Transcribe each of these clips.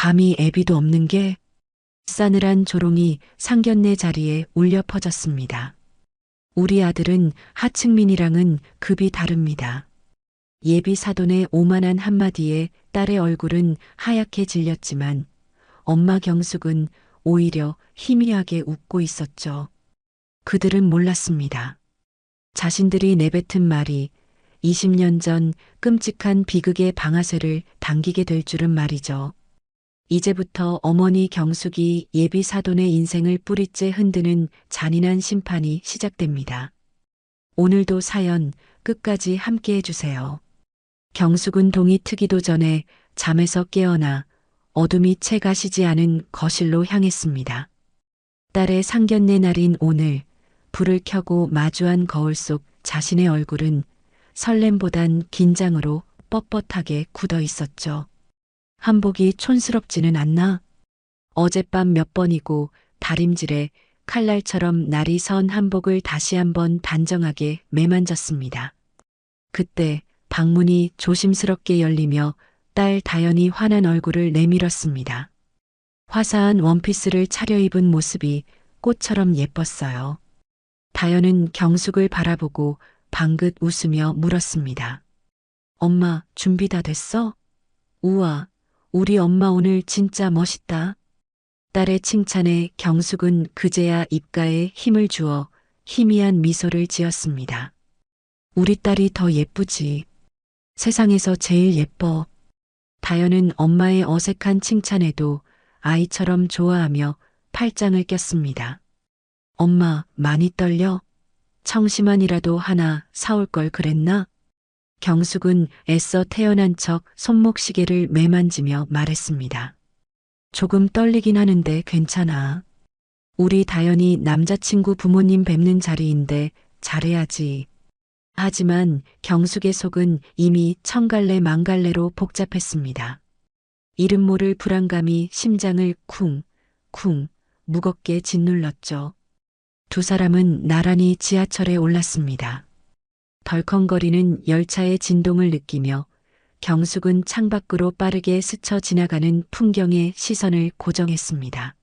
감히 애비도 없는 게? 싸늘한 조롱이 상견례 자리에 울려 퍼졌습니다. 우리 아들은 하층민이랑은 급이 다릅니다. 예비 사돈의 오만한 한마디에 딸의 얼굴은 하얗게 질렸지만 엄마 경숙은 오히려 희미하게 웃고 있었죠. 그들은 몰랐습니다. 자신들이 내뱉은 말이 20년 전 끔찍한 비극의 방아쇠를 당기게 될 줄은 말이죠. 이제부터 어머니 경숙이 예비 사돈의 인생을 뿌리째 흔드는 잔인한 심판이 시작됩니다. 오늘도 사연 끝까지 함께 해주세요. 경숙은 동이 트기도 전에 잠에서 깨어나 어둠이 채 가시지 않은 거실로 향했습니다. 딸의 상견례 날인 오늘 불을 켜고 마주한 거울 속 자신의 얼굴은 설렘보단 긴장으로 뻣뻣하게 굳어 있었죠. 한복이 촌스럽지는 않나? 어젯밤 몇 번이고 다림질에 칼날처럼 날이 선 한복을 다시 한번 단정하게 매만졌습니다. 그때 방문이 조심스럽게 열리며 딸 다연이 환한 얼굴을 내밀었습니다. 화사한 원피스를 차려입은 모습이 꽃처럼 예뻤어요. 다연은 경숙을 바라보고 방긋 웃으며 물었습니다. 엄마, 준비 다 됐어? 우와, 우리 엄마 오늘 진짜 멋있다. 딸의 칭찬에 경숙은 그제야 입가에 힘을 주어 희미한 미소를 지었습니다. 우리 딸이 더 예쁘지. 세상에서 제일 예뻐. 다연은 엄마의 어색한 칭찬에도 아이처럼 좋아하며 팔짱을 꼈습니다. 엄마, 많이 떨려? 청심환이라도 하나 사올 걸 그랬나? 경숙은 애써 태어난 척 손목시계를 매만지며 말했습니다. 조금 떨리긴 하는데 괜찮아. 우리 다연이 남자친구 부모님 뵙는 자리인데 잘해야지. 하지만 경숙의 속은 이미 천갈래 만갈래로 복잡했습니다. 이름 모를 불안감이 심장을 쿵쿵 무겁게 짓눌렀죠. 두 사람은 나란히 지하철에 올랐습니다. 덜컹거리는 열차의 진동을 느끼며 경숙은 창밖으로 빠르게 스쳐 지나가는 풍경에 시선을 고정했습니다.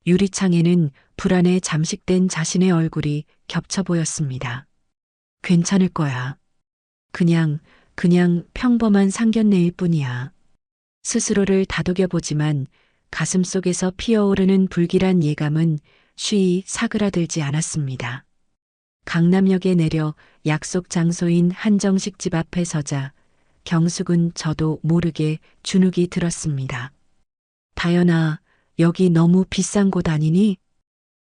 유리창에는 불안에 잠식된 자신의 얼굴이 겹쳐 보였습니다. 괜찮을 거야. 그냥 평범한 상견례일 뿐이야. 스스로를 다독여보지만 가슴속에서 피어오르는 불길한 예감은 쉬이 사그라들지 않았습니다. 강남역에 내려 약속 장소인 한정식 집 앞에 서자 경숙은 저도 모르게 주눅이 들었습니다. 다연아, 여기 너무 비싼 곳 아니니?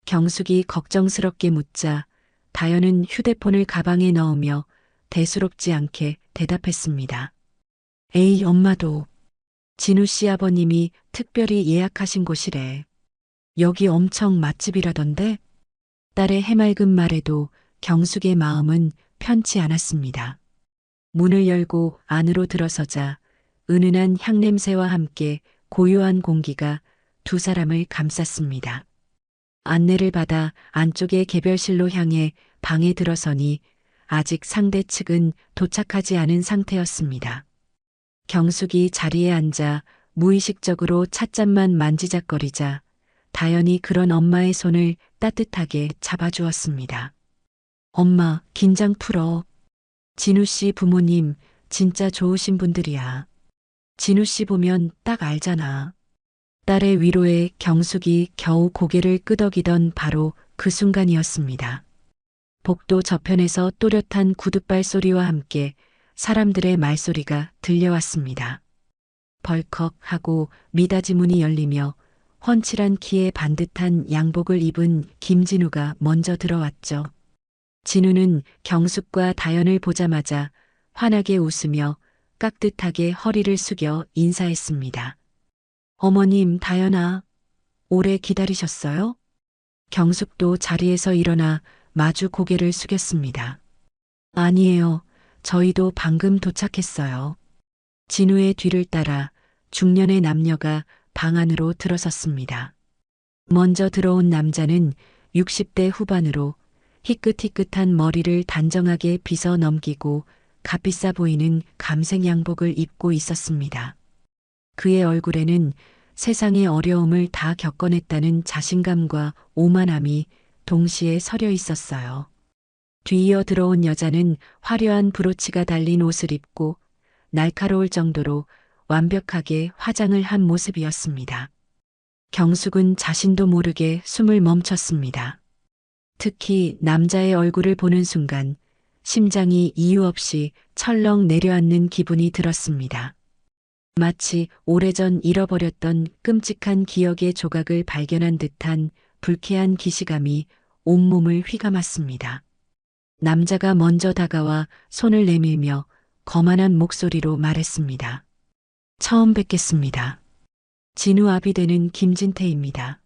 경숙이 걱정스럽게 묻자 다연은 휴대폰을 가방에 넣으며 대수롭지 않게 대답했습니다. 에이, 엄마도. 진우 씨 아버님이 특별히 예약하신 곳이래. 여기 엄청 맛집이라던데? 딸의 해맑은 말에도 경숙의 마음은 편치 않았습니다. 문을 열고 안으로 들어서자 은은한 향냄새와 함께 고요한 공기가 두 사람을 감쌌습니다. 안내를 받아 안쪽의 개별실로 향해 방에 들어서니 아직 상대 측은 도착하지 않은 상태였습니다. 경숙이 자리에 앉아 무의식적으로 찻잔만 만지작거리자 다연이 그런 엄마의 손을 따뜻하게 잡아주었습니다. 엄마, 긴장 풀어. 진우 씨 부모님 진짜 좋으신 분들이야. 진우 씨 보면 딱 알잖아. 딸의 위로에 경숙이 겨우 고개를 끄덕이던 바로 그 순간이었습니다. 복도 저편에서 또렷한 구둣발 소리와 함께 사람들의 말소리가 들려왔습니다. 벌컥 하고 미닫이 문이 열리며 훤칠한 키에 반듯한 양복을 입은 김진우가 먼저 들어왔죠. 진우는 경숙과 다연을 보자마자 환하게 웃으며 깍듯하게 허리를 숙여 인사했습니다. 어머님, 다연아, 오래 기다리셨어요? 경숙도 자리에서 일어나 마주 고개를 숙였습니다. 아니에요. 저희도 방금 도착했어요. 진우의 뒤를 따라 중년의 남녀가 방 안으로 들어섰습니다. 먼저 들어온 남자는 60대 후반으로 희끗희끗한 머리를 단정하게 빗어 넘기고 값비싸 보이는 감색 양복을 입고 있었습니다. 그의 얼굴에는 세상의 어려움을 다 겪어냈다는 자신감과 오만함이 동시에 서려 있었어요. 뒤이어 들어온 여자는 화려한 브로치가 달린 옷을 입고 날카로울 정도로 완벽하게 화장을 한 모습이었습니다. 경숙은 자신도 모르게 숨을 멈췄습니다. 특히 남자의 얼굴을 보는 순간 심장이 이유 없이 철렁 내려앉는 기분이 들었습니다. 마치 오래전 잃어버렸던 끔찍한 기억의 조각을 발견한 듯한 불쾌한 기시감이 온몸을 휘감았습니다. 남자가 먼저 다가와 손을 내밀며 거만한 목소리로 말했습니다. 처음 뵙겠습니다. 진우 아비 되는 김진태입니다.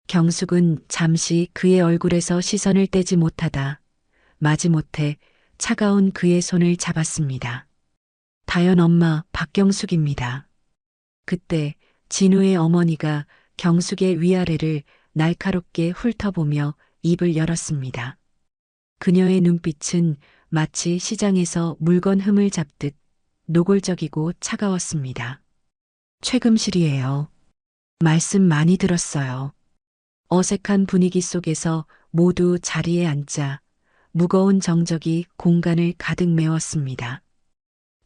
경숙은 잠시 그의 얼굴에서 시선을 떼지 못하다 마지못해 차가운 그의 손을 잡았습니다. 다연 엄마 박경숙입니다. 그때 진우의 어머니가 경숙의 위아래를 날카롭게 훑어보며 입을 열었습니다. 그녀의 눈빛은 마치 시장에서 물건 흠을 잡듯 노골적이고 차가웠습니다. 최금실이에요. 말씀 많이 들었어요. 어색한 분위기 속에서 모두 자리에 앉자 무거운 정적이 공간을 가득 메웠습니다.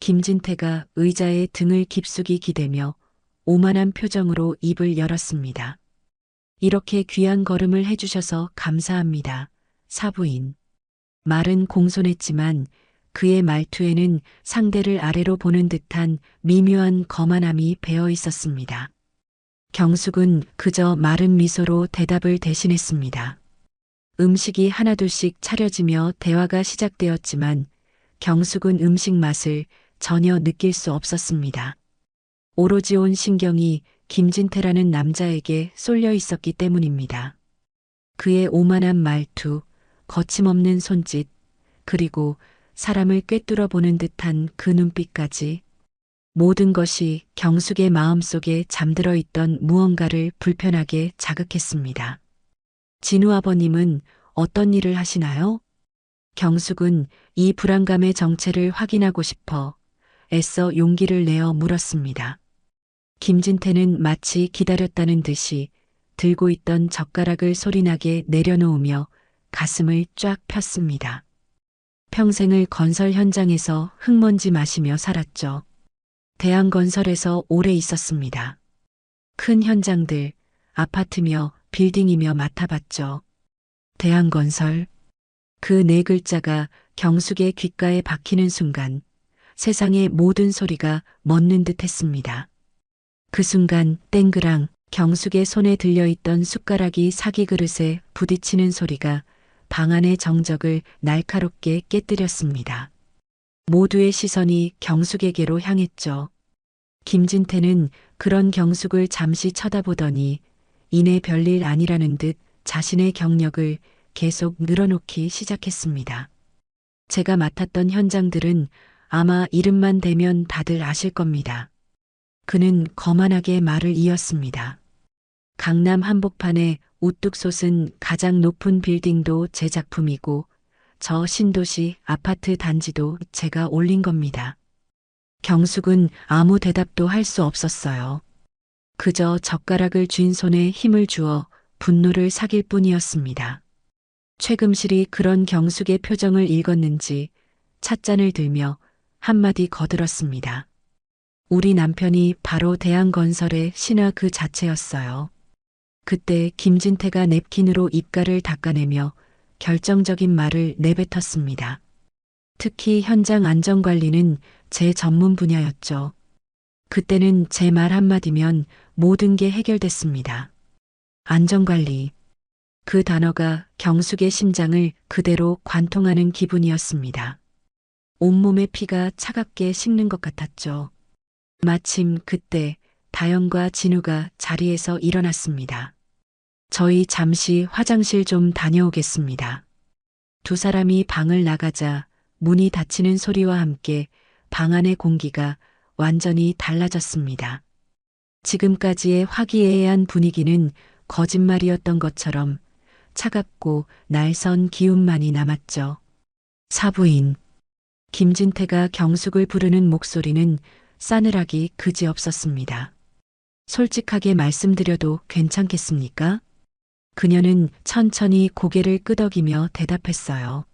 김진태가 의자에 등을 깊숙이 기대며 오만한 표정으로 입을 열었습니다. 이렇게 귀한 걸음을 해주셔서 감사합니다. 사부인. 말은 공손했지만 그의 말투에는 상대를 아래로 보는 듯한 미묘한 거만함이 배어 있었습니다. 경숙은 그저 마른 미소로 대답을 대신했습니다. 음식이 하나둘씩 차려지며 대화가 시작되었지만 경숙은 음식 맛을 전혀 느낄 수 없었습니다. 오로지 온 신경이 김진태라는 남자에게 쏠려 있었기 때문입니다. 그의 오만한 말투, 거침없는 손짓, 그리고 사람을 꿰뚫어 보는 듯한 그 눈빛까지 모든 것이 경숙의 마음속에 잠들어 있던 무언가를 불편하게 자극했습니다. 진우 아버님은 어떤 일을 하시나요? 경숙은 이 불안감의 정체를 확인하고 싶어 애써 용기를 내어 물었습니다. 김진태는 마치 기다렸다는 듯이 들고 있던 젓가락을 소리나게 내려놓으며 가슴을 쫙 폈습니다. 평생을 건설 현장에서 흙먼지 마시며 살았죠. 대한건설에서 오래 있었습니다. 큰 현장들, 아파트며 빌딩이며 맡아봤죠. 대한건설. 그 네 글자가 경숙의 귓가에 박히는 순간 세상의 모든 소리가 멎는 듯 했습니다. 그 순간 땡그랑 경숙의 손에 들려있던 숟가락이 사기 그릇에 부딪히는 소리가 방 안의 정적을 날카롭게 깨뜨렸습니다. 모두의 시선이 경숙에게로 향했죠. 김진태는 그런 경숙을 잠시 쳐다보더니 이내 별일 아니라는 듯 자신의 경력을 계속 늘어놓기 시작했습니다. 제가 맡았던 현장들은 아마 이름만 대면 다들 아실 겁니다. 그는 거만하게 말을 이었습니다. 강남 한복판에 우뚝 솟은 가장 높은 빌딩도 제 작품이고 저 신도시 아파트 단지도 제가 올린 겁니다. 경숙은 아무 대답도 할 수 없었어요. 그저 젓가락을 쥔 손에 힘을 주어 분노를 삭일 뿐이었습니다. 최금실이 그런 경숙의 표정을 읽었는지 찻잔을 들며 한마디 거들었습니다. 우리 남편이 바로 대한건설의 신하 그 자체였어요. 그때 김진태가 냅킨으로 입가를 닦아내며 결정적인 말을 내뱉었습니다. 특히 현장 안전관리는 제 전문 분야였죠. 그때는 제 말 한마디면 모든 게 해결됐습니다. 안전관리. 그 단어가 경숙의 심장을 그대로 관통하는 기분이었습니다. 온몸의 피가 차갑게 식는 것 같았죠. 마침 그때 다영과 진우가 자리에서 일어났습니다. 저희 잠시 화장실 좀 다녀오겠습니다. 두 사람이 방을 나가자 문이 닫히는 소리와 함께 방 안의 공기가 완전히 달라졌습니다. 지금까지의 화기애애한 분위기는 거짓말이었던 것처럼 차갑고 날선 기운만이 남았죠. 사부인. 김진태가 경숙을 부르는 목소리는 싸늘하기 그지없었습니다. 솔직하게 말씀드려도 괜찮겠습니까? 그녀는 천천히 고개를 끄덕이며 대답했어요.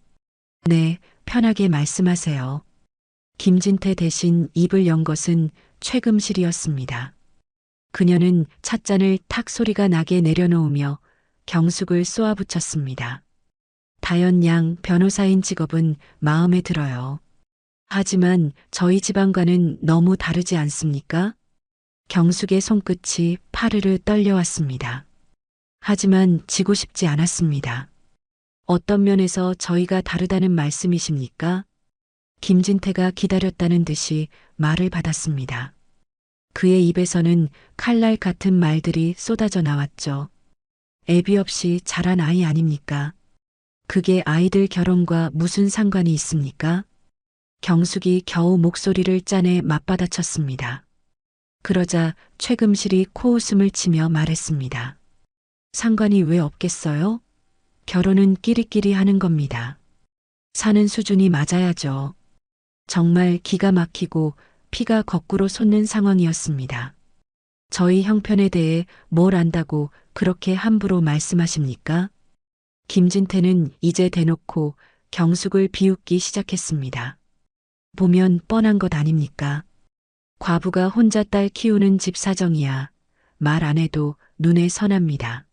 네, 편하게 말씀하세요. 김진태 대신 입을 연 것은 최금실이었습니다. 그녀는 찻잔을 탁 소리가 나게 내려놓으며 경숙을 쏘아붙였습니다. 다연 양 변호사인 직업은 마음에 들어요. 하지만 저희 집안과는 너무 다르지 않습니까? 경숙의 손끝이 파르르 떨려왔습니다. 하지만 지고 싶지 않았습니다. 어떤 면에서 저희가 다르다는 말씀이십니까? 김진태가 기다렸다는 듯이 말을 받았습니다. 그의 입에서는 칼날 같은 말들이 쏟아져 나왔죠. 애비 없이 자란 아이 아닙니까? 그게 아이들 결혼과 무슨 상관이 있습니까? 경숙이 겨우 목소리를 짜내 맞받아쳤습니다. 그러자 최금실이 코웃음을 치며 말했습니다. 상관이 왜 없겠어요? 결혼은 끼리끼리 하는 겁니다. 사는 수준이 맞아야죠. 정말 기가 막히고 피가 거꾸로 솟는 상황이었습니다. 저희 형편에 대해 뭘 안다고 그렇게 함부로 말씀하십니까? 김진태는 이제 대놓고 경숙을 비웃기 시작했습니다. 보면 뻔한 것 아닙니까? 과부가 혼자 딸 키우는 집 사정이야. 말 안 해도 눈에 선합니다.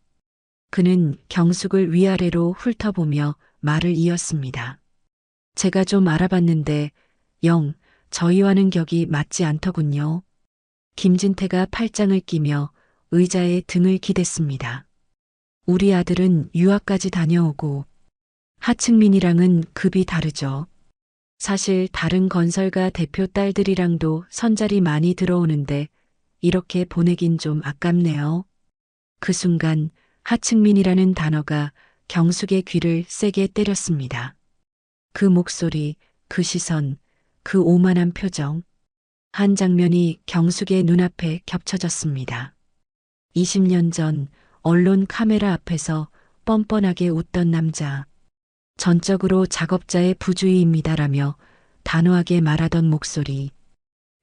그는 경숙을 위아래로 훑어보며 말을 이었습니다. 제가 좀 알아봤는데 영 저희와는 격이 맞지 않더군요. 김진태가 팔짱을 끼며 의자에 등을 기댔습니다. 우리 아들은 유학까지 다녀오고 하층민이랑은 급이 다르죠. 사실 다른 건설가 대표 딸들이랑도 선자리 많이 들어오는데 이렇게 보내긴 좀 아깝네요. 그 순간 하층민이라는 단어가 경숙의 귀를 세게 때렸습니다. 그 목소리, 그 시선, 그 오만한 표정. 한 장면이 경숙의 눈앞에 겹쳐졌습니다. 20년 전 언론 카메라 앞에서 뻔뻔하게 웃던 남자. 전적으로 작업자의 부주의입니다라며 단호하게 말하던 목소리.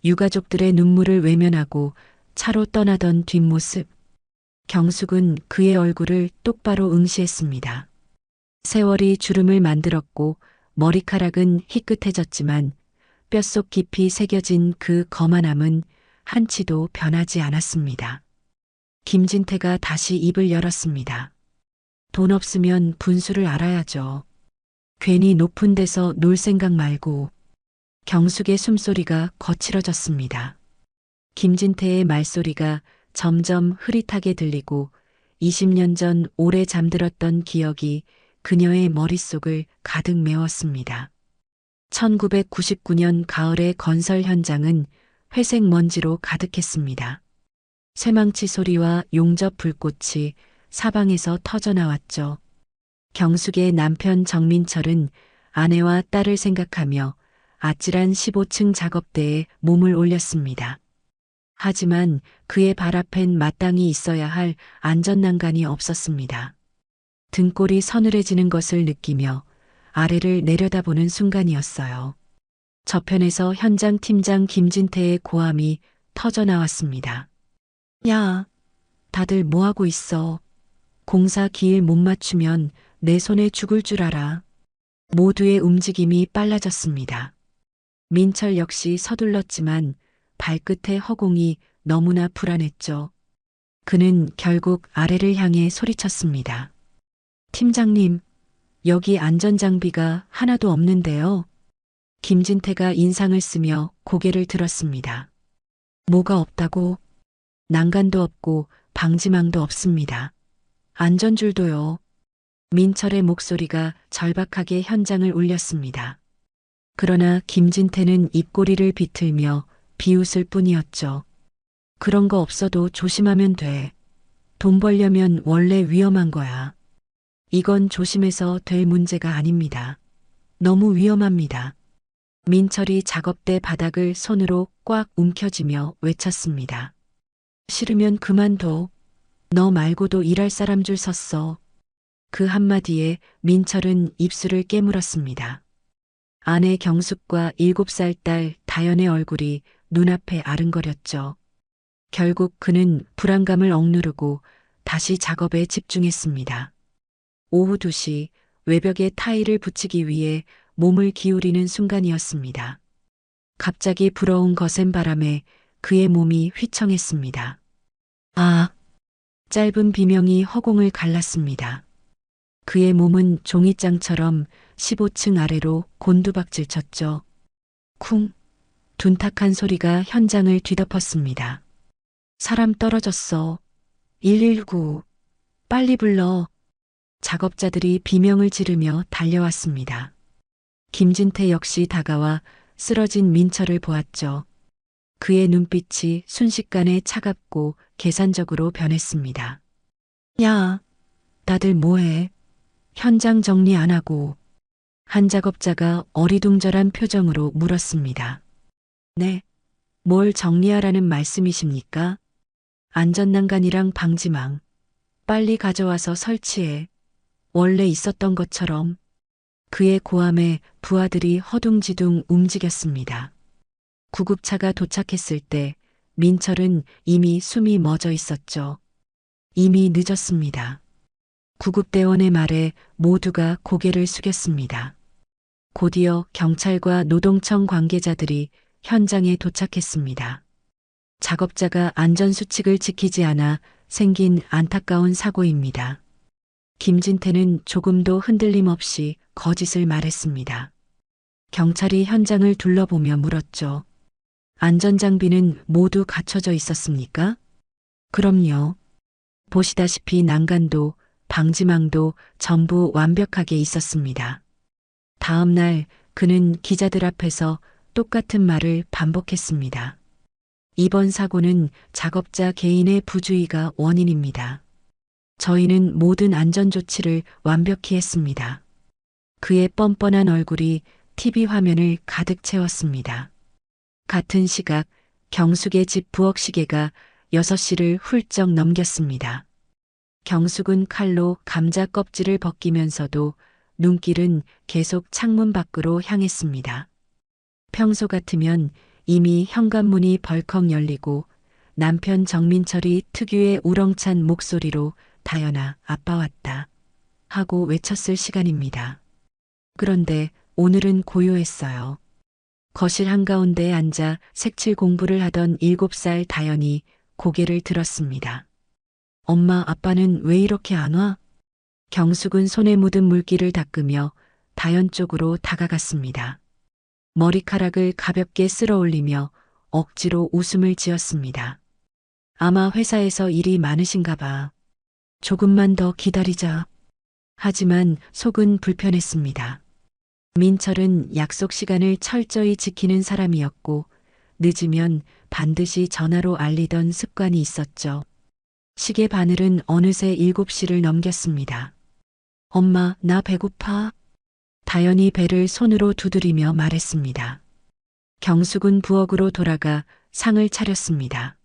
유가족들의 눈물을 외면하고 차로 떠나던 뒷모습. 경숙은 그의 얼굴을 똑바로 응시했습니다. 세월이 주름을 만들었고 머리카락은 희끗해졌지만 뼛속 깊이 새겨진 그 거만함은 한치도 변하지 않았습니다. 김진태가 다시 입을 열었습니다. 돈 없으면 분수를 알아야죠. 괜히 높은 데서 놀 생각 말고. 경숙의 숨소리가 거칠어졌습니다. 김진태의 말소리가 점점 흐릿하게 들리고 20년 전 오래 잠들었던 기억이 그녀의 머릿속을 가득 메웠습니다. 1999년 가을의 건설 현장은 회색 먼지로 가득했습니다. 쇠망치 소리와 용접 불꽃이 사방에서 터져나왔죠. 경숙의 남편 정민철은 아내와 딸을 생각하며 아찔한 15층 작업대에 몸을 올렸습니다. 하지만 그의 발 앞엔 마땅히 있어야 할 안전난간이 없었습니다. 등골이 서늘해지는 것을 느끼며 아래를 내려다보는 순간이었어요. 저편에서 현장 팀장 김진태의 고함이 터져나왔습니다. 야, 다들 뭐하고 있어? 공사 기일 못 맞추면 내 손에 죽을 줄 알아. 모두의 움직임이 빨라졌습니다. 민철 역시 서둘렀지만 발끝의 허공이 너무나 불안했죠. 그는 결국 아래를 향해 소리쳤습니다. 팀장님, 여기 안전장비가 하나도 없는데요. 김진태가 인상을 쓰며 고개를 들었습니다. 뭐가 없다고? 난간도 없고 방지망도 없습니다. 안전줄도요. 민철의 목소리가 절박하게 현장을 울렸습니다. 그러나 김진태는 입꼬리를 비틀며 비웃을 뿐이었죠. 그런 거 없어도 조심하면 돼. 돈 벌려면 원래 위험한 거야. 이건 조심해서 될 문제가 아닙니다. 너무 위험합니다. 민철이 작업대 바닥을 손으로 꽉 움켜쥐며 외쳤습니다. 싫으면 그만둬. 너 말고도 일할 사람 줄 섰어. 그 한마디에 민철은 입술을 깨물었습니다. 아내 경숙과 7살 딸 다연의 얼굴이 눈앞에 아른거렸죠. 결국 그는 불안감을 억누르고 다시 작업에 집중했습니다. 오후 2시 외벽에 타일을 붙이기 위해 몸을 기울이는 순간이었습니다. 갑자기 불어온 거센 바람에 그의 몸이 휘청했습니다. 아! 짧은 비명이 허공을 갈랐습니다. 그의 몸은 종이장처럼 15층 아래로 곤두박질 쳤죠. 쿵! 둔탁한 소리가 현장을 뒤덮었습니다. 사람 떨어졌어. 119. 빨리 불러. 작업자들이 비명을 지르며 달려왔습니다. 김진태 역시 다가와 쓰러진 민철을 보았죠. 그의 눈빛이 순식간에 차갑고 계산적으로 변했습니다. 야, 다들 뭐해? 현장 정리 안 하고. 한 작업자가 어리둥절한 표정으로 물었습니다. 네, 뭘 정리하라는 말씀이십니까? 안전난간이랑 방지망. 빨리 가져와서 설치해. 원래 있었던 것처럼. 그의 고함에 부하들이 허둥지둥 움직였습니다. 구급차가 도착했을 때 민철은 이미 숨이 멎어 있었죠. 이미 늦었습니다. 구급대원의 말에 모두가 고개를 숙였습니다. 곧이어 경찰과 노동청 관계자들이 현장에 도착했습니다. 작업자가 안전수칙을 지키지 않아 생긴 안타까운 사고입니다. 김진태는 조금도 흔들림 없이 거짓을 말했습니다. 경찰이 현장을 둘러보며 물었죠. 안전장비는 모두 갖춰져 있었습니까? 그럼요. 보시다시피 난간도 방지망도 전부 완벽하게 있었습니다. 다음 날 그는 기자들 앞에서 똑같은 말을 반복했습니다. 이번 사고는 작업자 개인의 부주의가 원인입니다. 저희는 모든 안전조치를 완벽히 했습니다. 그의 뻔뻔한 얼굴이 TV 화면을 가득 채웠습니다. 같은 시각 경숙의 집 부엌 시계가 6시를 훌쩍 넘겼습니다. 경숙은 칼로 감자 껍질을 벗기면서도 눈길은 계속 창문 밖으로 향했습니다. 평소 같으면 이미 현관문이 벌컥 열리고 남편 정민철이 특유의 우렁찬 목소리로 다연아, 아빠 왔다 하고 외쳤을 시간입니다. 그런데 오늘은 고요했어요. 거실 한가운데에 앉아 색칠 공부를 하던 7살 다연이 고개를 들었습니다. 엄마, 아빠는 왜 이렇게 안 와? 경숙은 손에 묻은 물기를 닦으며 다연 쪽으로 다가갔습니다. 머리카락을 가볍게 쓸어 올리며 억지로 웃음을 지었습니다. 아마 회사에서 일이 많으신가 봐. 조금만 더 기다리자. 하지만 속은 불편했습니다. 민철은 약속 시간을 철저히 지키는 사람이었고 늦으면 반드시 전화로 알리던 습관이 있었죠. 시계 바늘은 어느새 7시를 넘겼습니다. 엄마, 나 배고파. 다연이 배를 손으로 두드리며 말했습니다. 경숙은 부엌으로 돌아가 상을 차렸습니다.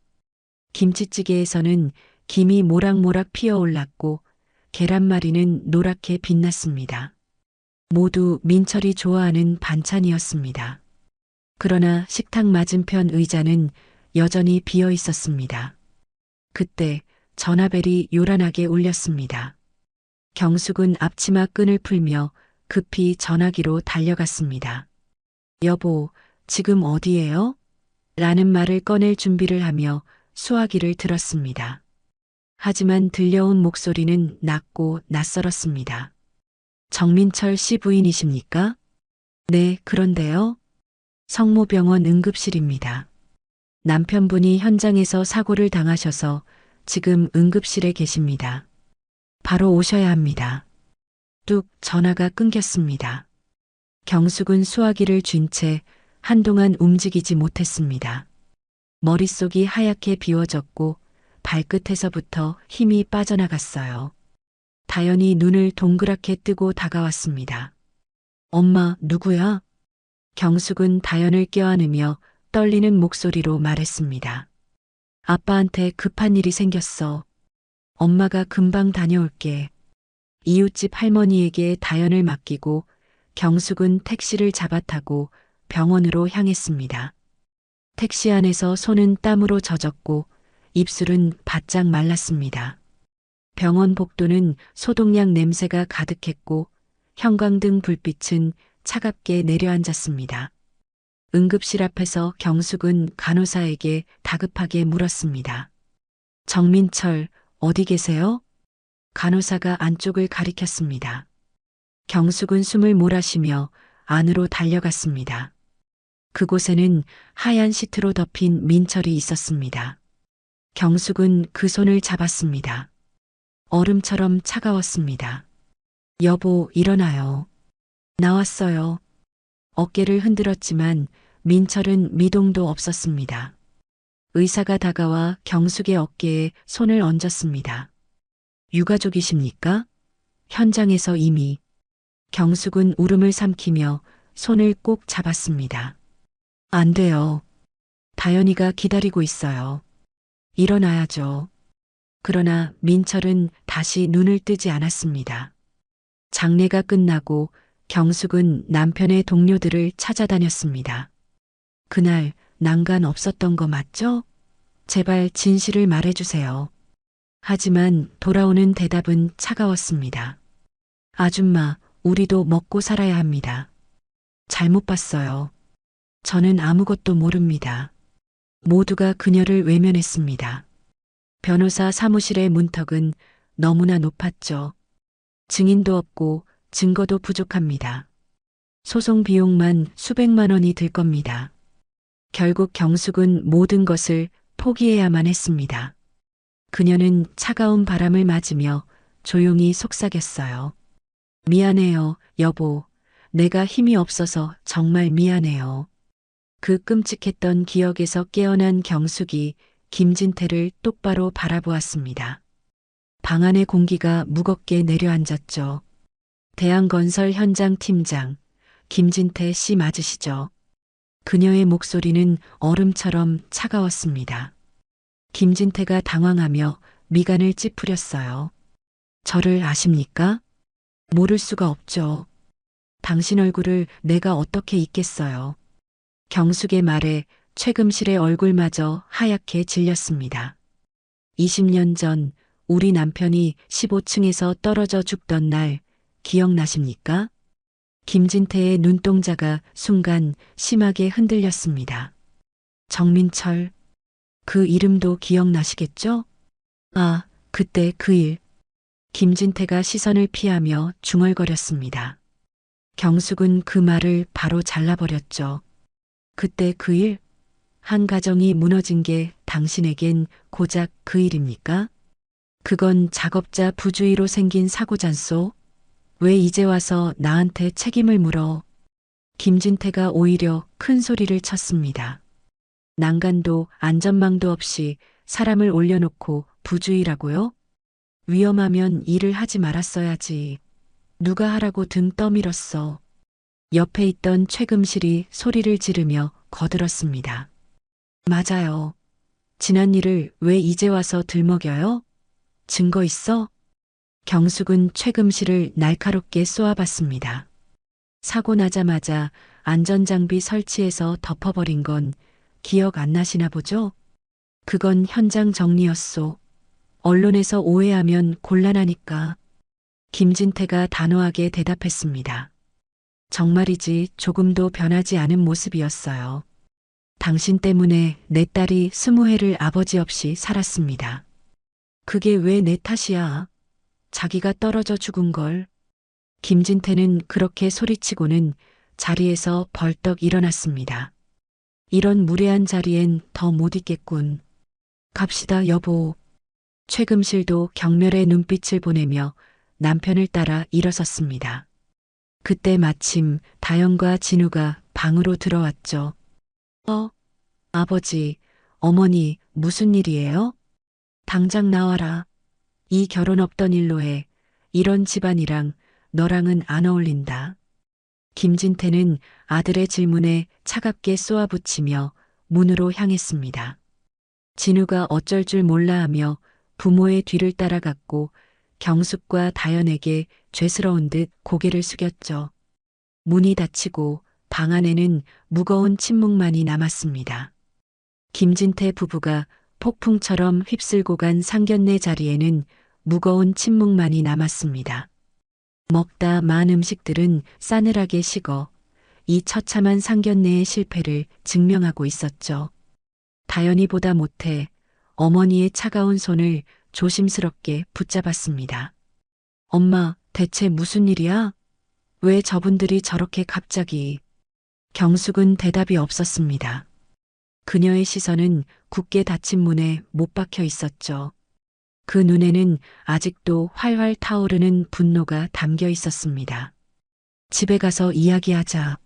김치찌개에서는 김이 모락모락 피어올랐고 계란말이는 노랗게 빛났습니다. 모두 민철이 좋아하는 반찬이었습니다. 그러나 식탁 맞은편 의자는 여전히 비어 있었습니다. 그때 전화벨이 요란하게 울렸습니다. 경숙은 앞치마 끈을 풀며 급히 전화기로 달려갔습니다. 여보, 지금 어디예요? 라는 말을 꺼낼 준비를 하며 수화기를 들었습니다. 하지만 들려온 목소리는 낮고 낯설었습니다. 정민철 씨 부인이십니까? 네, 그런데요. 성모병원 응급실입니다. 남편분이 현장에서 사고를 당하셔서 지금 응급실에 계십니다. 바로 오셔야 합니다. 뚝 전화가 끊겼습니다. 경숙은 수화기를 쥔 채 한동안 움직이지 못했습니다. 머릿속이 하얗게 비워졌고 발끝에서부터 힘이 빠져나갔어요. 다연이 눈을 동그랗게 뜨고 다가왔습니다. 엄마, 누구야? 경숙은 다연을 껴안으며 떨리는 목소리로 말했습니다. 아빠한테 급한 일이 생겼어. 엄마가 금방 다녀올게. 이웃집 할머니에게 다연을 맡기고 경숙은 택시를 잡아타고 병원으로 향했습니다. 택시 안에서 손은 땀으로 젖었고 입술은 바짝 말랐습니다. 병원 복도는 소독약 냄새가 가득했고 형광등 불빛은 차갑게 내려앉았습니다. 응급실 앞에서 경숙은 간호사에게 다급하게 물었습니다. 정민철, 어디 계세요? 간호사가 안쪽을 가리켰습니다. 경숙은 숨을 몰아쉬며 안으로 달려갔습니다. 그곳에는 하얀 시트로 덮인 민철이 있었습니다. 경숙은 그 손을 잡았습니다. 얼음처럼 차가웠습니다. 여보, 일어나요. 나왔어요. 어깨를 흔들었지만 민철은 미동도 없었습니다. 의사가 다가와 경숙의 어깨에 손을 얹었습니다. 유가족이십니까? 현장에서 이미. 경숙은 울음을 삼키며 손을 꼭 잡았습니다. 안 돼요. 다연이가 기다리고 있어요. 일어나야죠. 그러나 민철은 다시 눈을 뜨지 않았습니다. 장례가 끝나고 경숙은 남편의 동료들을 찾아다녔습니다. 그날 난간 없었던 거 맞죠? 제발 진실을 말해주세요. 하지만 돌아오는 대답은 차가웠습니다. 아줌마, 우리도 먹고 살아야 합니다. 잘못 봤어요. 저는 아무것도 모릅니다. 모두가 그녀를 외면했습니다. 변호사 사무실의 문턱은 너무나 높았죠. 증인도 없고 증거도 부족합니다. 소송 비용만 수백만 원이 들 겁니다. 결국 경숙은 모든 것을 포기해야만 했습니다. 그녀는 차가운 바람을 맞으며 조용히 속삭였어요. 미안해요, 여보. 내가 힘이 없어서 정말 미안해요. 그 끔찍했던 기억에서 깨어난 경숙이 김진태를 똑바로 바라보았습니다. 방 안의 공기가 무겁게 내려앉았죠. 대한건설 현장 팀장, 김진태 씨 맞으시죠? 그녀의 목소리는 얼음처럼 차가웠습니다. 김진태가 당황하며 미간을 찌푸렸어요. 저를 아십니까? 모를 수가 없죠. 당신 얼굴을 내가 어떻게 잊겠어요. 경숙의 말에 최금실의 얼굴마저 하얗게 질렸습니다. 20년 전 우리 남편이 15층에서 떨어져 죽던 날 기억나십니까? 김진태의 눈동자가 순간 심하게 흔들렸습니다. 정민철, 그 이름도 기억나시겠죠? 아, 그때 그 일. 김진태가 시선을 피하며 중얼거렸습니다. 경숙은 그 말을 바로 잘라버렸죠. 그때 그 일? 한 가정이 무너진 게 당신에겐 고작 그 일입니까? 그건 작업자 부주의로 생긴 사고잖소? 왜 이제 와서 나한테 책임을 물어? 김진태가 오히려 큰 소리를 쳤습니다. 난간도 안전망도 없이 사람을 올려놓고 부주의라고요? 위험하면 일을 하지 말았어야지. 누가 하라고 등 떠밀었어. 옆에 있던 최금실이 소리를 지르며 거들었습니다. 맞아요. 지난 일을 왜 이제 와서 들먹여요? 증거 있어? 경숙은 최금실을 날카롭게 쏘아봤습니다. 사고 나자마자 안전장비 설치해서 덮어버린 건 기억 안 나시나 보죠? 그건 현장 정리였소. 언론에서 오해하면 곤란하니까. 김진태가 단호하게 대답했습니다. 정말이지 조금도 변하지 않은 모습이었어요. 당신 때문에 내 딸이 20해를 아버지 없이 살았습니다. 그게 왜 내 탓이야? 자기가 떨어져 죽은 걸. 김진태는 그렇게 소리치고는 자리에서 벌떡 일어났습니다. 이런 무례한 자리엔 더 못 있겠군. 갑시다, 여보. 최금실도 경멸의 눈빛을 보내며 남편을 따라 일어섰습니다. 그때 마침 다영과 진우가 방으로 들어왔죠. 아버지, 어머니, 무슨 일이에요? 당장 나와라. 이 결혼 없던 일로 해. 이런 집안이랑 너랑은 안 어울린다. 김진태는 아들의 질문에 차갑게 쏘아붙이며 문으로 향했습니다. 진우가 어쩔 줄 몰라 하며 부모의 뒤를 따라갔고 경숙과 다연에게 죄스러운 듯 고개를 숙였죠. 문이 닫히고 방 안에는 무거운 침묵만이 남았습니다. 김진태 부부가 폭풍처럼 휩쓸고 간 상견례 자리에는 무거운 침묵만이 남았습니다. 먹다 만 음식들은 싸늘하게 식어 이 처참한 상견례의 실패를 증명하고 있었죠. 다연이 보다 못해 어머니의 차가운 손을 조심스럽게 붙잡았습니다. 엄마, 대체 무슨 일이야? 왜 저분들이 저렇게 갑자기? 경숙은 대답이 없었습니다. 그녀의 시선은 굳게 닫힌 문에 못 박혀 있었죠. 그 눈에는 아직도 활활 타오르는 분노가 담겨 있었습니다. 집에 가서 이야기하자.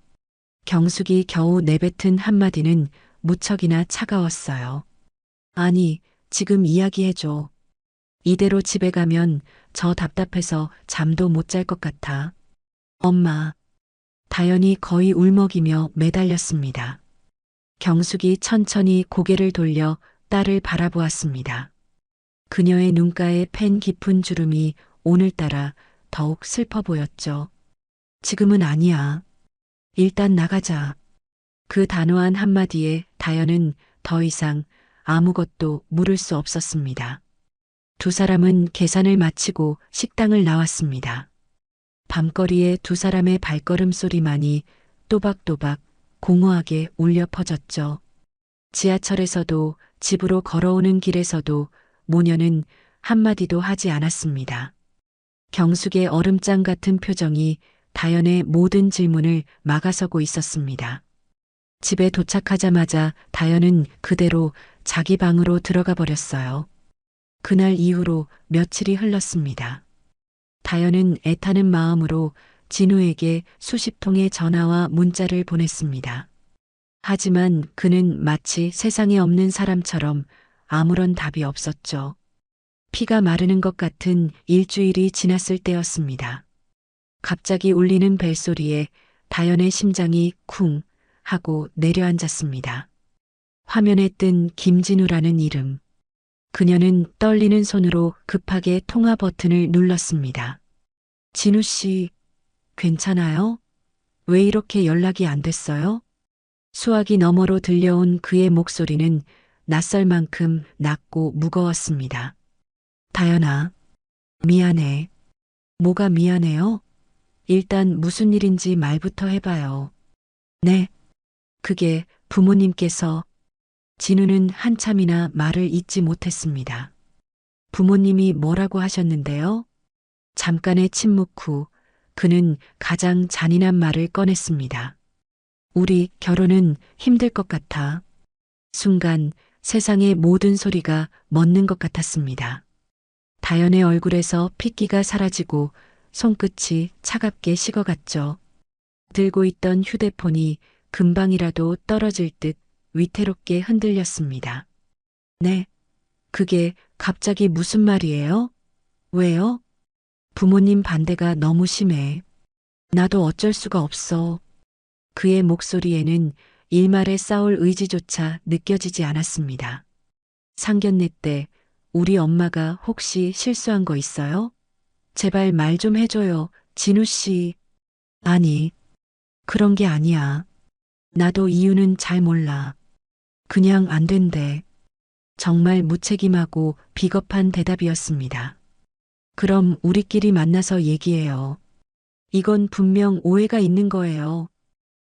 경숙이 겨우 내뱉은 한마디는 무척이나 차가웠어요. 아니, 지금 이야기해줘. 이대로 집에 가면 저 답답해서 잠도 못 잘 것 같아. 엄마. 다연이 거의 울먹이며 매달렸습니다. 경숙이 천천히 고개를 돌려 딸을 바라보았습니다. 그녀의 눈가에 팬 깊은 주름이 오늘따라 더욱 슬퍼 보였죠. 지금은 아니야. 일단 나가자. 그 단호한 한마디에 다연은 더 이상 아무것도 물을 수 없었습니다. 두 사람은 계산을 마치고 식당을 나왔습니다. 밤거리에 두 사람의 발걸음 소리만이 또박또박 공허하게 울려 퍼졌죠. 지하철에서도 집으로 걸어오는 길에서도 모녀는 한마디도 하지 않았습니다. 경숙의 얼음장 같은 표정이 다연의 모든 질문을 막아서고 있었습니다. 집에 도착하자마자 다연은 그대로 자기 방으로 들어가 버렸어요. 그날 이후로 며칠이 흘렀습니다. 다연은 애타는 마음으로 진우에게 수십 통의 전화와 문자를 보냈습니다. 하지만 그는 마치 세상에 없는 사람처럼 아무런 답이 없었죠. 피가 마르는 것 같은 일주일이 지났을 때였습니다. 갑자기 울리는 벨소리에 다연의 심장이 쿵 하고 내려앉았습니다. 화면에 뜬 김진우라는 이름. 그녀는 떨리는 손으로 급하게 통화 버튼을 눌렀습니다. 진우 씨, 괜찮아요? 왜 이렇게 연락이 안 됐어요? 수화기 너머로 들려온 그의 목소리는 낯설 만큼 낮고 무거웠습니다. 다연아, 미안해. 뭐가 미안해요? 일단 무슨 일인지 말부터 해봐요. 네. 그게 부모님께서. 진우는 한참이나 말을 잇지 못했습니다. 부모님이 뭐라고 하셨는데요? 잠깐의 침묵 후 그는 가장 잔인한 말을 꺼냈습니다. 우리 결혼은 힘들 것 같아. 순간 세상의 모든 소리가 멎는 것 같았습니다. 다연의 얼굴에서 핏기가 사라지고 손끝이 차갑게 식어갔죠. 들고 있던 휴대폰이 금방이라도 떨어질 듯 위태롭게 흔들렸습니다. 네, 그게 갑자기 무슨 말이에요? 왜요? 부모님 반대가 너무 심해. 나도 어쩔 수가 없어. 그의 목소리에는 일말의 싸울 의지조차 느껴지지 않았습니다. 상견례 때 우리 엄마가 혹시 실수한 거 있어요? 제발 말 좀 해줘요, 진우 씨. 아니, 그런 게 아니야. 나도 이유는 잘 몰라. 그냥 안 된대. 정말 무책임하고 비겁한 대답이었습니다. 그럼 우리끼리 만나서 얘기해요. 이건 분명 오해가 있는 거예요.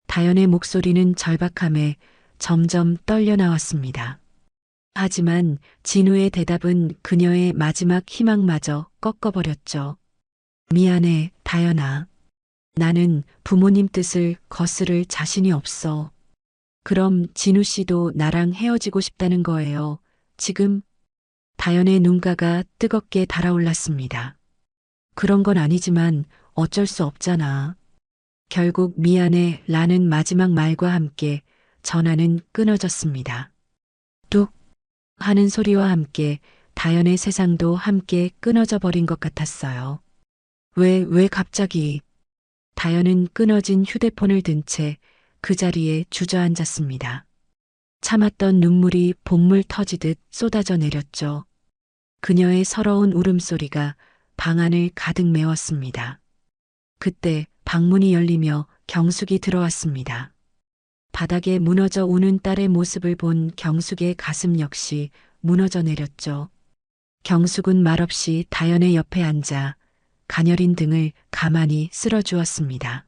다연의 목소리는 절박함에 점점 떨려 나왔습니다. 하지만 진우의 대답은 그녀의 마지막 희망마저 꺾어버렸죠. 미안해, 다연아. 나는 부모님 뜻을 거스를 자신이 없어. 그럼 진우 씨도 나랑 헤어지고 싶다는 거예요. 지금? 다연의 눈가가 뜨겁게 달아올랐습니다. 그런 건 아니지만 어쩔 수 없잖아. 결국 미안해 라는 마지막 말과 함께 전화는 끊어졌습니다. 뚝 하는 소리와 함께 다연의 세상도 함께 끊어져 버린 것 같았어요. 왜 갑자기? 다연은 끊어진 휴대폰을 든 채 그 자리에 주저앉았습니다. 참았던 눈물이 본물 터지듯 쏟아져 내렸죠. 그녀의 서러운 울음소리가 방 안을 가득 메웠습니다. 그때 방문이 열리며 경숙이 들어왔습니다. 바닥에 무너져 우는 딸의 모습을 본 경숙의 가슴 역시 무너져 내렸죠. 경숙은 말없이 다연의 옆에 앉아 가녀린 등을 가만히 쓸어주었습니다.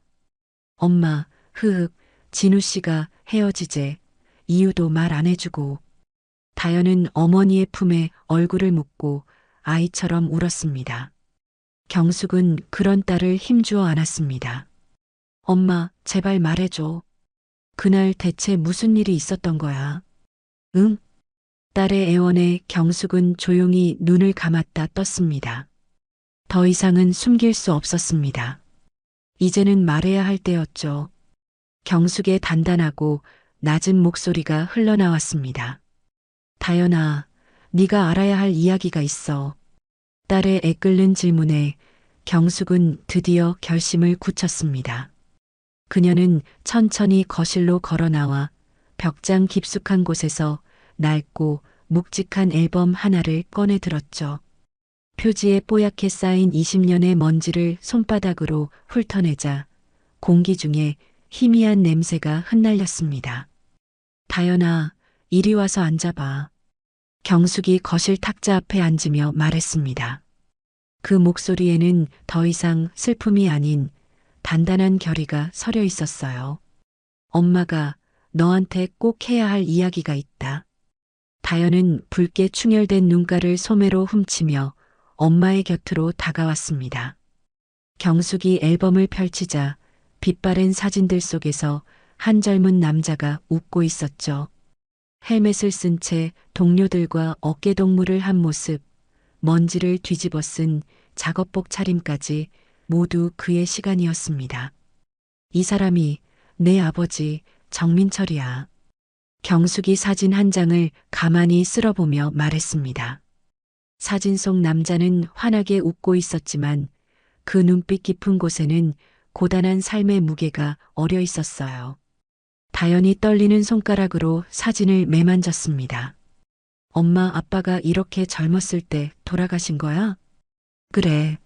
엄마, 흐흑, 진우 씨가 헤어지재. 이유도 말 안 해주고. 다연은 어머니의 품에 얼굴을 묻고 아이처럼 울었습니다. 경숙은 그런 딸을 힘주어 안았습니다. 엄마, 제발 말해줘. 그날 대체 무슨 일이 있었던 거야? 응? 딸의 애원에 경숙은 조용히 눈을 감았다 떴습니다. 더 이상은 숨길 수 없었습니다. 이제는 말해야 할 때였죠. 경숙의 단단하고 낮은 목소리가 흘러나왔습니다. 다연아, 네가 알아야 할 이야기가 있어. 딸의 애끓는 질문에 경숙은 드디어 결심을 굳혔습니다. 그녀는 천천히 거실로 걸어 나와 벽장 깊숙한 곳에서 낡고 묵직한 앨범 하나를 꺼내 들었죠. 표지에 뽀얗게 쌓인 20년의 먼지를 손바닥으로 훑어내자 공기 중에 희미한 냄새가 흩날렸습니다. 다연아, 이리 와서 앉아봐. 경숙이 거실 탁자 앞에 앉으며 말했습니다. 그 목소리에는 더 이상 슬픔이 아닌 단단한 결의가 서려 있었어요. 엄마가 너한테 꼭 해야 할 이야기가 있다. 다연은 붉게 충혈된 눈가를 소매로 훔치며 엄마의 곁으로 다가왔습니다. 경숙이 앨범을 펼치자 빛바랜 사진들 속에서 한 젊은 남자가 웃고 있었죠. 헬멧을 쓴 채 동료들과 어깨동무를 한 모습, 먼지를 뒤집어 쓴 작업복 차림까지 모두 그의 시간이었습니다. 이 사람이 내 아버지 정민철이야. 경숙이 사진 한 장을 가만히 쓸어보며 말했습니다. 사진 속 남자는 환하게 웃고 있었지만 그 눈빛 깊은 곳에는 고단한 삶의 무게가 어려 있었어요. 다연이 떨리는 손가락으로 사진을 매만졌습니다. 엄마, 아빠가 이렇게 젊었을 때 돌아가신 거야? 그래.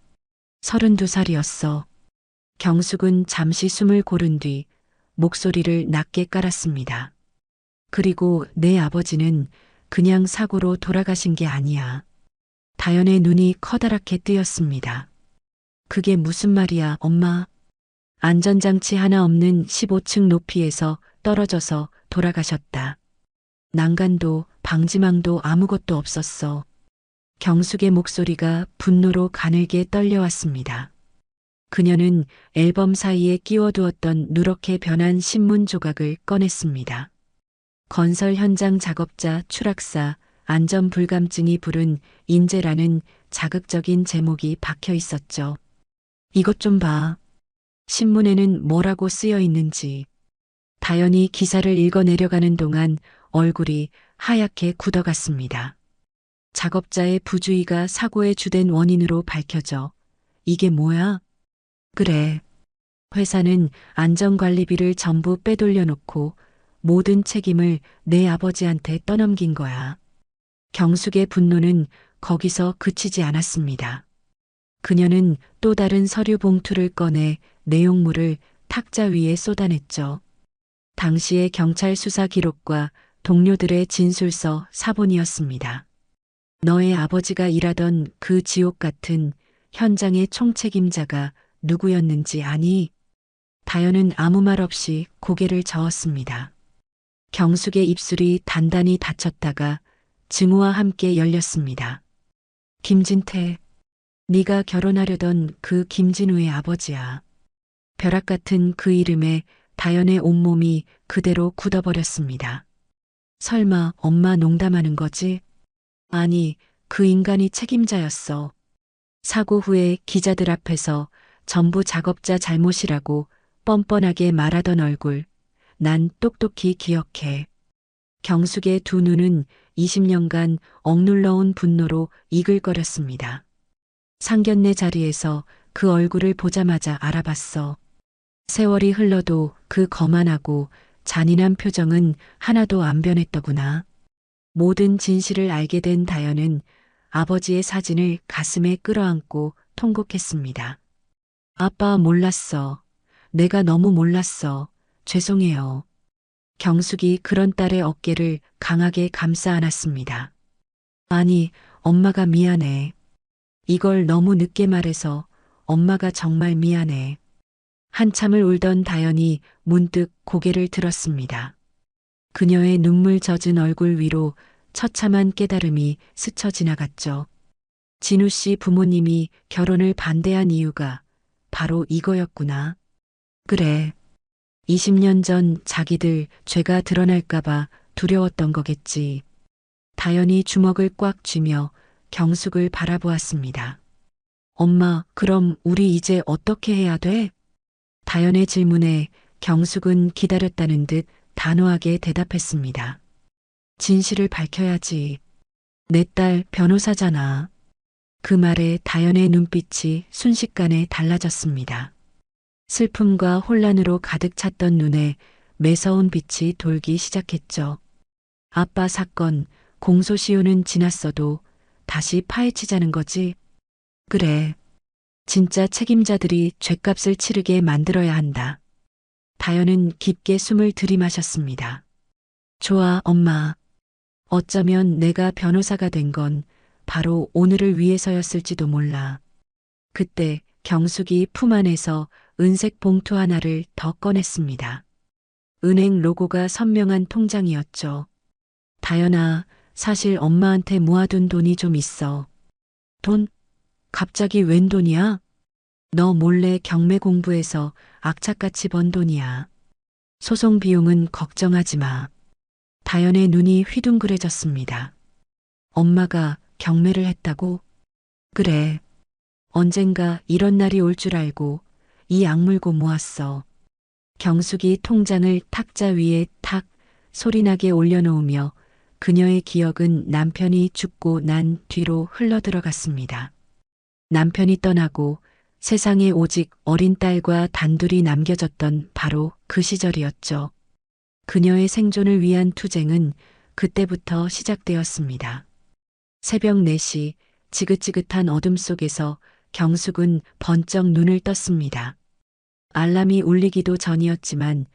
32살이었어. 경숙은 잠시 숨을 고른 뒤 목소리를 낮게 깔았습니다. 그리고 내 아버지는 그냥 사고로 돌아가신 게 아니야. 다연의 눈이 커다랗게 뜨였습니다. 그게 무슨 말이야, 엄마? 안전장치 하나 없는 15층 높이에서 떨어져서 돌아가셨다. 난간도 방지망도 아무것도 없었어. 경숙의 목소리가 분노로 가늘게 떨려왔습니다. 그녀는 앨범 사이에 끼워두었던 누렇게 변한 신문 조각을 꺼냈습니다. 건설 현장 작업자 추락사 안전불감증이 부른 인재라는 자극적인 제목이 박혀 있었죠. 이것 좀 봐. 신문에는 뭐라고 쓰여 있는지. 다연이 기사를 읽어 내려가는 동안 얼굴이 하얗게 굳어갔습니다. 작업자의 부주의가 사고의 주된 원인으로 밝혀져. 이게 뭐야? 그래. 회사는 안전관리비를 전부 빼돌려 놓고 모든 책임을 내 아버지한테 떠넘긴 거야. 경숙의 분노는 거기서 그치지 않았습니다. 그녀는 또 다른 서류 봉투를 꺼내 내용물을 탁자 위에 쏟아냈죠. 당시의 경찰 수사 기록과 동료들의 진술서 사본이었습니다. 너의 아버지가 일하던 그 지옥 같은 현장의 총책임자가 누구였는지 아니? 다연은 아무 말 없이 고개를 저었습니다. 경숙의 입술이 단단히 닫혔다가 증오와 함께 열렸습니다. 김진태, 네가 결혼하려던 그 김진우의 아버지야. 벼락 같은 그 이름에 다연의 온몸이 그대로 굳어버렸습니다. 설마 엄마 농담하는 거지? 아니, 그 인간이 책임자였어. 사고 후에 기자들 앞에서 전부 작업자 잘못이라고 뻔뻔하게 말하던 얼굴, 난 똑똑히 기억해. 경숙의 두 눈은 20년간 억눌러온 분노로 이글거렸습니다. 상견례 자리에서 그 얼굴을 보자마자 알아봤어. 세월이 흘러도 그 거만하고 잔인한 표정은 하나도 안 변했더구나. 모든 진실을 알게 된 다연은 아버지의 사진을 가슴에 끌어안고 통곡했습니다. 아빠 몰랐어. 내가 너무 몰랐어. 죄송해요. 경숙이 그런 딸의 어깨를 강하게 감싸 안았습니다. 아니, 엄마가 미안해. 이걸 너무 늦게 말해서 엄마가 정말 미안해. 한참을 울던 다연이 문득 고개를 들었습니다. 그녀의 눈물 젖은 얼굴 위로 처참한 깨달음이 스쳐 지나갔죠. 진우 씨 부모님이 결혼을 반대한 이유가 바로 이거였구나. 그래. 20년 전 자기들 죄가 드러날까봐 두려웠던 거겠지. 다연이 주먹을 꽉 쥐며 경숙을 바라보았습니다. 엄마, 그럼 우리 이제 어떻게 해야 돼? 다연의 질문에 경숙은 기다렸다는 듯 단호하게 대답했습니다. 진실을 밝혀야지. 내 딸 변호사잖아. 그 말에 다연의 눈빛이 순식간에 달라졌습니다. 슬픔과 혼란으로 가득 찼던 눈에 매서운 빛이 돌기 시작했죠. 아빠 사건, 공소시효는 지났어도 다시 파헤치자는 거지? 그래. 진짜 책임자들이 죗값을 치르게 만들어야 한다. 다연은 깊게 숨을 들이마셨습니다. 좋아, 엄마. 어쩌면 내가 변호사가 된 건 바로 오늘을 위해서였을지도 몰라. 그때 경숙이 품 안에서 은색 봉투 하나를 더 꺼냈습니다. 은행 로고가 선명한 통장이었죠. 다연아, 사실 엄마한테 모아둔 돈이 좀 있어. 돈? 갑자기 웬 돈이야? 너 몰래 경매 공부해서 악착같이 번 돈이야. 소송 비용은 걱정하지 마. 다연의 눈이 휘둥그레졌습니다. 엄마가 경매를 했다고? 그래. 언젠가 이런 날이 올 줄 알고 이 악물고 모았어. 경숙이 통장을 탁자 위에 탁 소리나게 올려놓으며 그녀의 기억은 남편이 죽고 난 뒤로 흘러들어갔습니다. 남편이 떠나고 세상에 오직 어린 딸과 단둘이 남겨졌던 바로 그 시절이었죠. 그녀의 생존을 위한 투쟁은 그때부터 시작되었습니다. 새벽 4시 지긋지긋한 어둠 속에서 경숙은 번쩍 눈을 떴습니다. 알람이 울리기도 전이었지만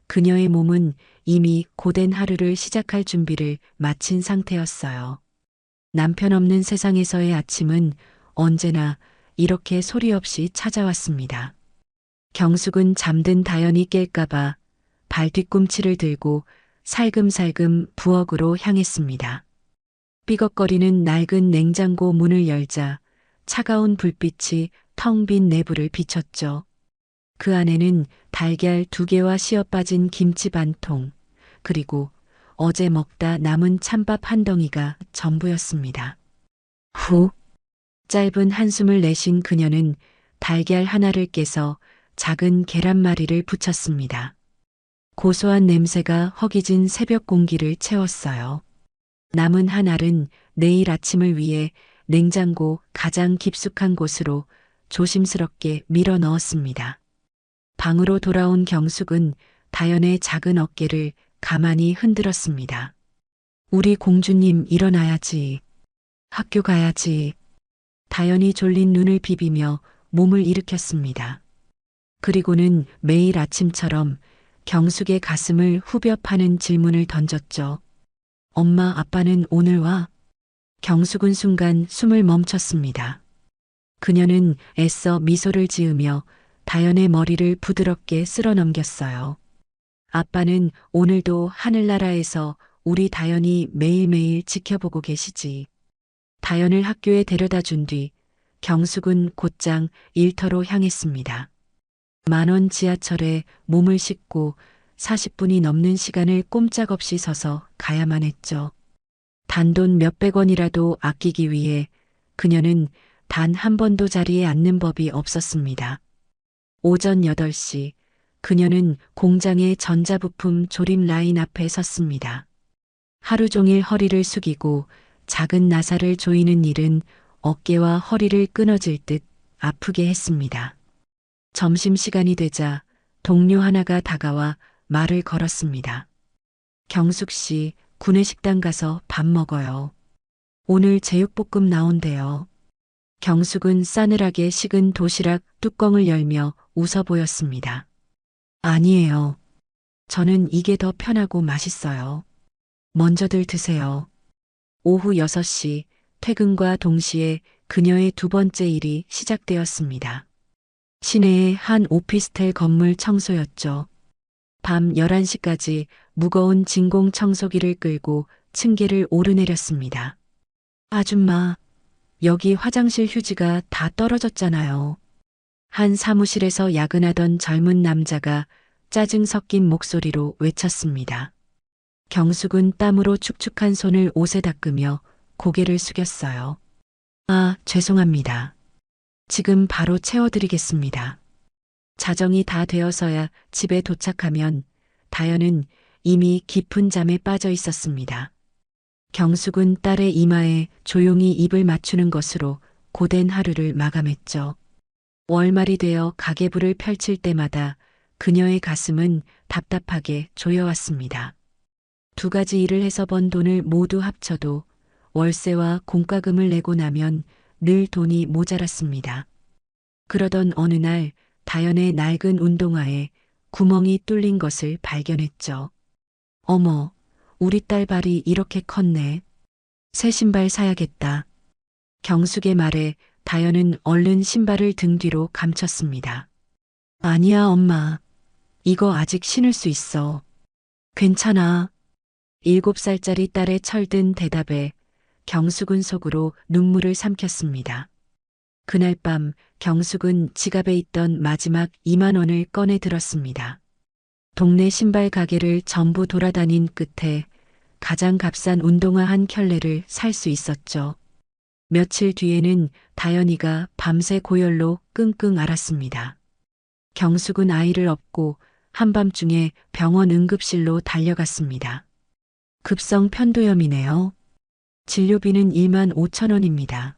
그녀의 몸은 이미 고된 하루를 시작할 준비를 마친 상태였어요. 남편 없는 세상에서의 아침은 언제나 이렇게 소리 없이 찾아왔습니다. 경숙은 잠든 다연이 깰까봐 발 뒤꿈치를 들고 살금살금 부엌으로 향했습니다. 삐걱거리는 낡은 냉장고 문을 열자 차가운 불빛이 텅 빈 내부를 비췄죠. 그 안에는 달걀 2개와 씌어빠진 김치 반통, 그리고 어제 먹다 남은 찬밥 한 덩이가 전부였습니다. 후, 짧은 한숨을 내쉰 그녀는 달걀 하나를 깨서 작은 계란말이를 부쳤습니다. 고소한 냄새가 허기진 새벽 공기를 채웠어요. 남은 한 알은 내일 아침을 위해 냉장고 가장 깊숙한 곳으로 조심스럽게 밀어 넣었습니다. 방으로 돌아온 경숙은 다연의 작은 어깨를 가만히 흔들었습니다. 우리 공주님 일어나야지. 학교 가야지. 다연이 졸린 눈을 비비며 몸을 일으켰습니다. 그리고는 매일 아침처럼 경숙의 가슴을 후벼 파는 질문을 던졌죠. 엄마, 아빠는 오늘 와? 경숙은 순간 숨을 멈췄습니다. 그녀는 애써 미소를 지으며 다연의 머리를 부드럽게 쓸어 넘겼어요. 아빠는 오늘도 하늘나라에서 우리 다연이 매일매일 지켜보고 계시지. 다연을 학교에 데려다 준 뒤 경숙은 곧장 일터로 향했습니다. 10,000원 지하철에 몸을 싣고 40분이 넘는 시간을 꼼짝없이 서서 가야만 했죠. 단돈 몇백 원이라도 아끼기 위해 그녀는 단 한 번도 자리에 앉는 법이 없었습니다. 오전 8시 그녀는 공장의 전자부품 조립 라인 앞에 섰습니다. 하루 종일 허리를 숙이고 작은 나사를 조이는 일은 어깨와 허리를 끊어질 듯 아프게 했습니다. 점심시간이 되자 동료 하나가 다가와 말을 걸었습니다. 경숙 씨, 구내식당 가서 밥 먹어요. 오늘 제육볶음 나온대요. 경숙은 싸늘하게 식은 도시락 뚜껑을 열며 웃어 보였습니다. 아니에요. 저는 이게 더 편하고 맛있어요. 먼저들 드세요. 오후 6시 퇴근과 동시에 그녀의 두 번째 일이 시작되었습니다. 시내의 한 오피스텔 건물 청소였죠. 밤 11시까지 무거운 진공 청소기를 끌고 층계를 오르내렸습니다. 아줌마, 여기 화장실 휴지가 다 떨어졌잖아요. 한 사무실에서 야근하던 젊은 남자가 짜증 섞인 목소리로 외쳤습니다. 경숙은 땀으로 축축한 손을 옷에 닦으며 고개를 숙였어요. 아, 죄송합니다. 지금 바로 채워드리겠습니다. 자정이 다 되어서야 집에 도착하면 다현은 이미 깊은 잠에 빠져 있었습니다. 경숙은 딸의 이마에 조용히 입을 맞추는 것으로 고된 하루를 마감했죠. 월말이 되어 가계부를 펼칠 때마다 그녀의 가슴은 답답하게 조여왔습니다. 두 가지 일을 해서 번 돈을 모두 합쳐도 월세와 공과금을 내고 나면 늘 돈이 모자랐습니다. 그러던 어느 날 다현의 낡은 운동화에 구멍이 뚫린 것을 발견했죠. 어머, 우리 딸 발이 이렇게 컸네. 새 신발 사야겠다. 경숙의 말에 다현은 얼른 신발을 등 뒤로 감췄습니다. 아니야, 엄마. 이거 아직 신을 수 있어. 괜찮아. 7살짜리 딸의 철든 대답에 경숙은 속으로 눈물을 삼켰습니다. 그날 밤 경숙은 지갑에 있던 마지막 2만 원을 꺼내 들었습니다. 동네 신발 가게를 전부 돌아다닌 끝에 가장 값싼 운동화 한 켤레를 살 수 있었죠. 며칠 뒤에는 다현이가 밤새 고열로 끙끙 앓았습니다. 경숙은 아이를 업고 한밤중에 병원 응급실로 달려갔습니다. 급성 편도염이네요. 진료비는 1만 5천 원입니다.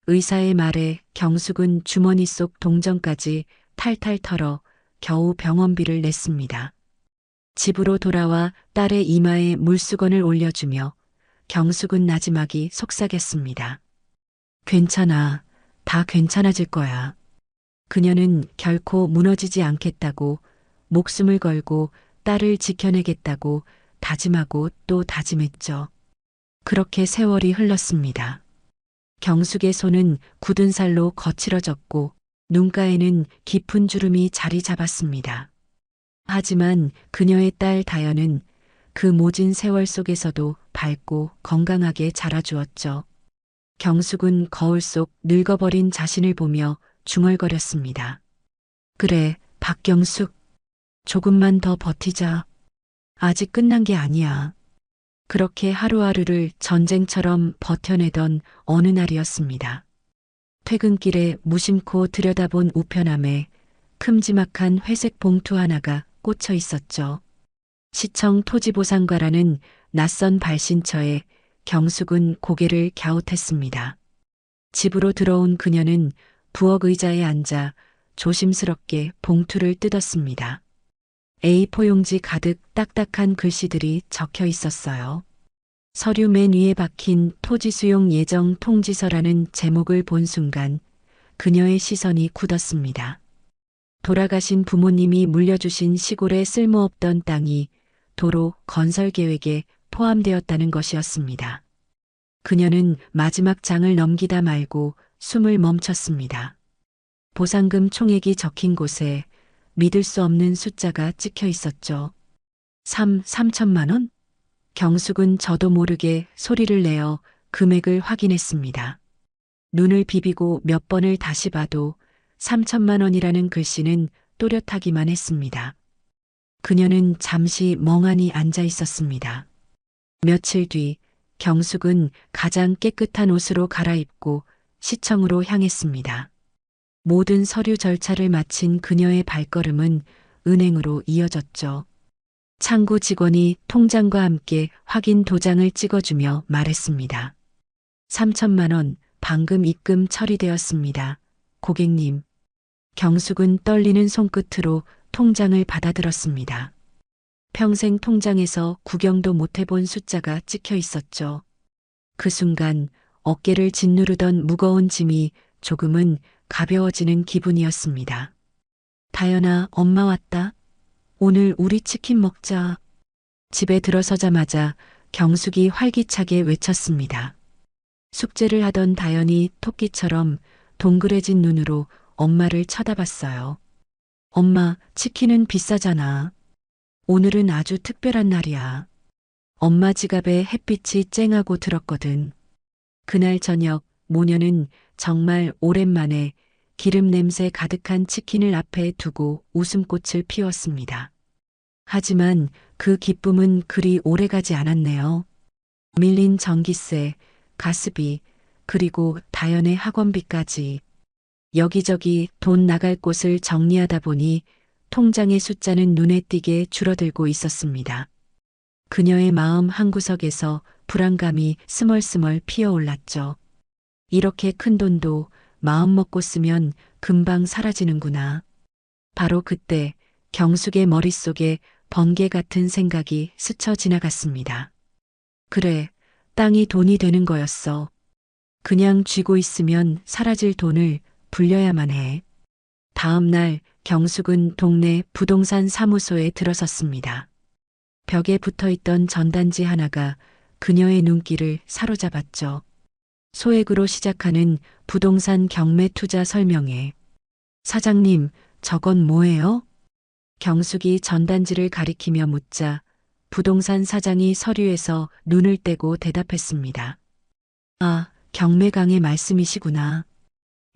의사의 말에 경숙은 주머니 속 동전까지 탈탈 털어 겨우 병원비를 냈습니다. 집으로 돌아와 딸의 이마에 물수건을 올려주며 경숙은 나지막이 속삭였습니다. 괜찮아. 다 괜찮아질 거야. 그녀는 결코 무너지지 않겠다고 목숨을 걸고 딸을 지켜내겠다고 다짐하고 또 다짐했죠. 그렇게 세월이 흘렀습니다. 경숙의 손은 굳은 살로 거칠어졌고 눈가에는 깊은 주름이 자리 잡았습니다. 하지만 그녀의 딸 다현은 그 모진 세월 속에서도 밝고 건강하게 자라주었죠. 경숙은 거울 속 늙어버린 자신을 보며 중얼거렸습니다. 그래, 박경숙. 조금만 더 버티자. 아직 끝난 게 아니야. 그렇게 하루하루를 전쟁처럼 버텨내던 어느 날이었습니다. 퇴근길에 무심코 들여다본 우편함에 큼지막한 회색 봉투 하나가 꽂혀 있었죠. 시청 토지보상과라는 낯선 발신처에 경숙은 고개를 갸웃했습니다. 집으로 들어온 그녀는 부엌 의자에 앉아 조심스럽게 봉투를 뜯었습니다. A4 용지 가득 딱딱한 글씨들이 적혀 있었어요. 서류 맨 위에 박힌 토지 수용 예정 통지서라는 제목을 본 순간 그녀의 시선이 굳었습니다. 돌아가신 부모님이 물려주신 시골의 쓸모없던 땅이 도로 건설 계획에 포함되었다는 것이었습니다. 그녀는 마지막 장을 넘기다 말고 숨을 멈췄습니다. 보상금 총액이 적힌 곳에 믿을 수 없는 숫자가 찍혀 있었죠. 3천만 원? 경숙은 저도 모르게 소리를 내어 금액을 확인했습니다. 눈을 비비고 몇 번을 다시 봐도 3천만 원이라는 글씨는 또렷하기만 했습니다. 그녀는 잠시 멍하니 앉아 있었습니다. 며칠 뒤 경숙은 가장 깨끗한 옷으로 갈아입고 시청으로 향했습니다. 모든 서류 절차를 마친 그녀의 발걸음은 은행으로 이어졌죠. 창구 직원이 통장과 함께 확인 도장을 찍어주며 말했습니다. 3천만 원 방금 입금 처리되었습니다. 고객님. 경숙은 떨리는 손끝으로 통장을 받아들었습니다. 평생 통장에서 구경도 못 해본 숫자가 찍혀 있었죠. 그 순간 어깨를 짓누르던 무거운 짐이 조금은 가벼워지는 기분이었습니다. 다현아, 엄마 왔다. 오늘 우리 치킨 먹자. 집에 들어서자마자 경숙이 활기차게 외쳤습니다. 숙제를 하던 다연이 토끼처럼 동그래진 눈으로 엄마를 쳐다봤어요. 엄마, 치킨은 비싸잖아. 오늘은 아주 특별한 날이야. 엄마 지갑에 햇빛이 쨍하고 들었거든. 그날 저녁 모녀는 정말 오랜만에 기름 냄새 가득한 치킨을 앞에 두고 웃음꽃을 피웠습니다. 하지만 그 기쁨은 그리 오래가지 않았네요. 밀린 전기세, 가스비, 그리고 다연의 학원비까지 여기저기 돈 나갈 곳을 정리하다 보니 통장의 숫자는 눈에 띄게 줄어들고 있었습니다. 그녀의 마음 한구석에서 불안감이 스멀스멀 피어올랐죠. 이렇게 큰 돈도 마음 먹고 쓰면 금방 사라지는구나. 바로 그때 경숙의 머릿속에 번개 같은 생각이 스쳐 지나갔습니다. 그래, 땅이 돈이 되는 거였어. 그냥 쥐고 있으면 사라질 돈을 불려야만 해. 다음 날 경숙은 동네 부동산 사무소에 들어섰습니다. 벽에 붙어 있던 전단지 하나가 그녀의 눈길을 사로잡았죠. 소액으로 시작하는 부동산 경매 투자 설명회. 사장님, 저건 뭐예요? 경숙이 전단지를 가리키며 묻자 부동산 사장이 서류에서 눈을 떼고 대답했습니다. 아, 경매 강의 말씀이시구나.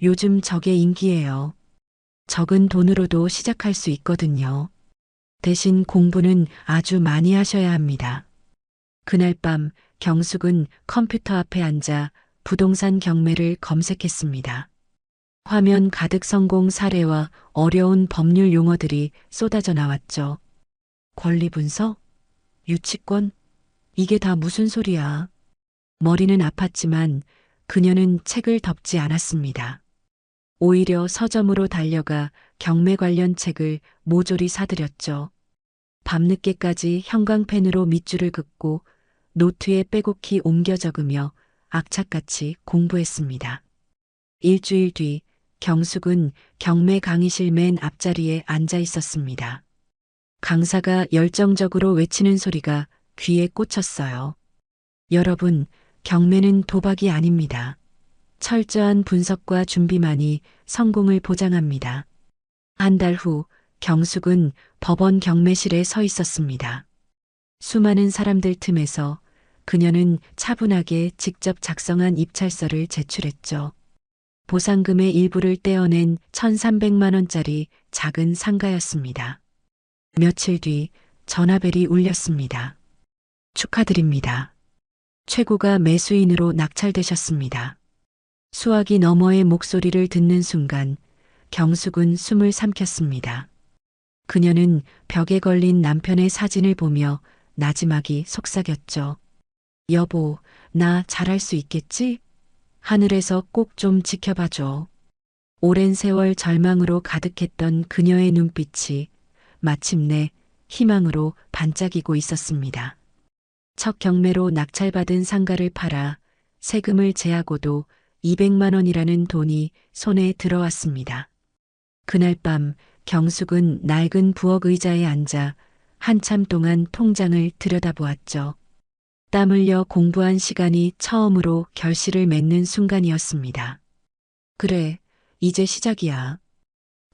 요즘 저게 인기예요. 적은 돈으로도 시작할 수 있거든요. 대신 공부는 아주 많이 하셔야 합니다. 그날 밤 경숙은 컴퓨터 앞에 앉아 부동산 경매를 검색했습니다. 화면 가득 성공 사례와 어려운 법률 용어들이 쏟아져 나왔죠. 권리 분석? 유치권? 이게 다 무슨 소리야? 머리는 아팠지만 그녀는 책을 덮지 않았습니다. 오히려 서점으로 달려가 경매 관련 책을 모조리 사들였죠. 밤늦게까지 형광펜으로 밑줄을 긋고 노트에 빼곡히 옮겨 적으며 악착같이 공부했습니다. 일주일 뒤 경숙은 경매 강의실 맨 앞자리에 앉아 있었습니다. 강사가 열정적으로 외치는 소리가 귀에 꽂혔어요. 여러분, 경매는 도박이 아닙니다. 철저한 분석과 준비만이 성공을 보장합니다. 한 달 후 경숙은 법원 경매실에 서 있었습니다. 수많은 사람들 틈에서 그녀는 차분하게 직접 작성한 입찰서를 제출했죠. 보상금의 일부를 떼어낸 1,300만 원짜리 작은 상가였습니다. 며칠 뒤 전화벨이 울렸습니다. 축하드립니다. 최고가 매수인으로 낙찰되셨습니다. 수화기 너머의 목소리를 듣는 순간 경숙은 숨을 삼켰습니다. 그녀는 벽에 걸린 남편의 사진을 보며 나지막이 속삭였죠. 여보, 나 잘할 수 있겠지? 하늘에서 꼭 좀 지켜봐줘. 오랜 세월 절망으로 가득했던 그녀의 눈빛이 마침내 희망으로 반짝이고 있었습니다. 첫 경매로 낙찰받은 상가를 팔아 세금을 제하고도 200만 원이라는 돈이 손에 들어왔습니다. 그날 밤 경숙은 낡은 부엌 의자에 앉아 한참 동안 통장을 들여다보았죠. 땀 흘려 공부한 시간이 처음으로 결실을 맺는 순간이었습니다. 그래, 이제 시작이야.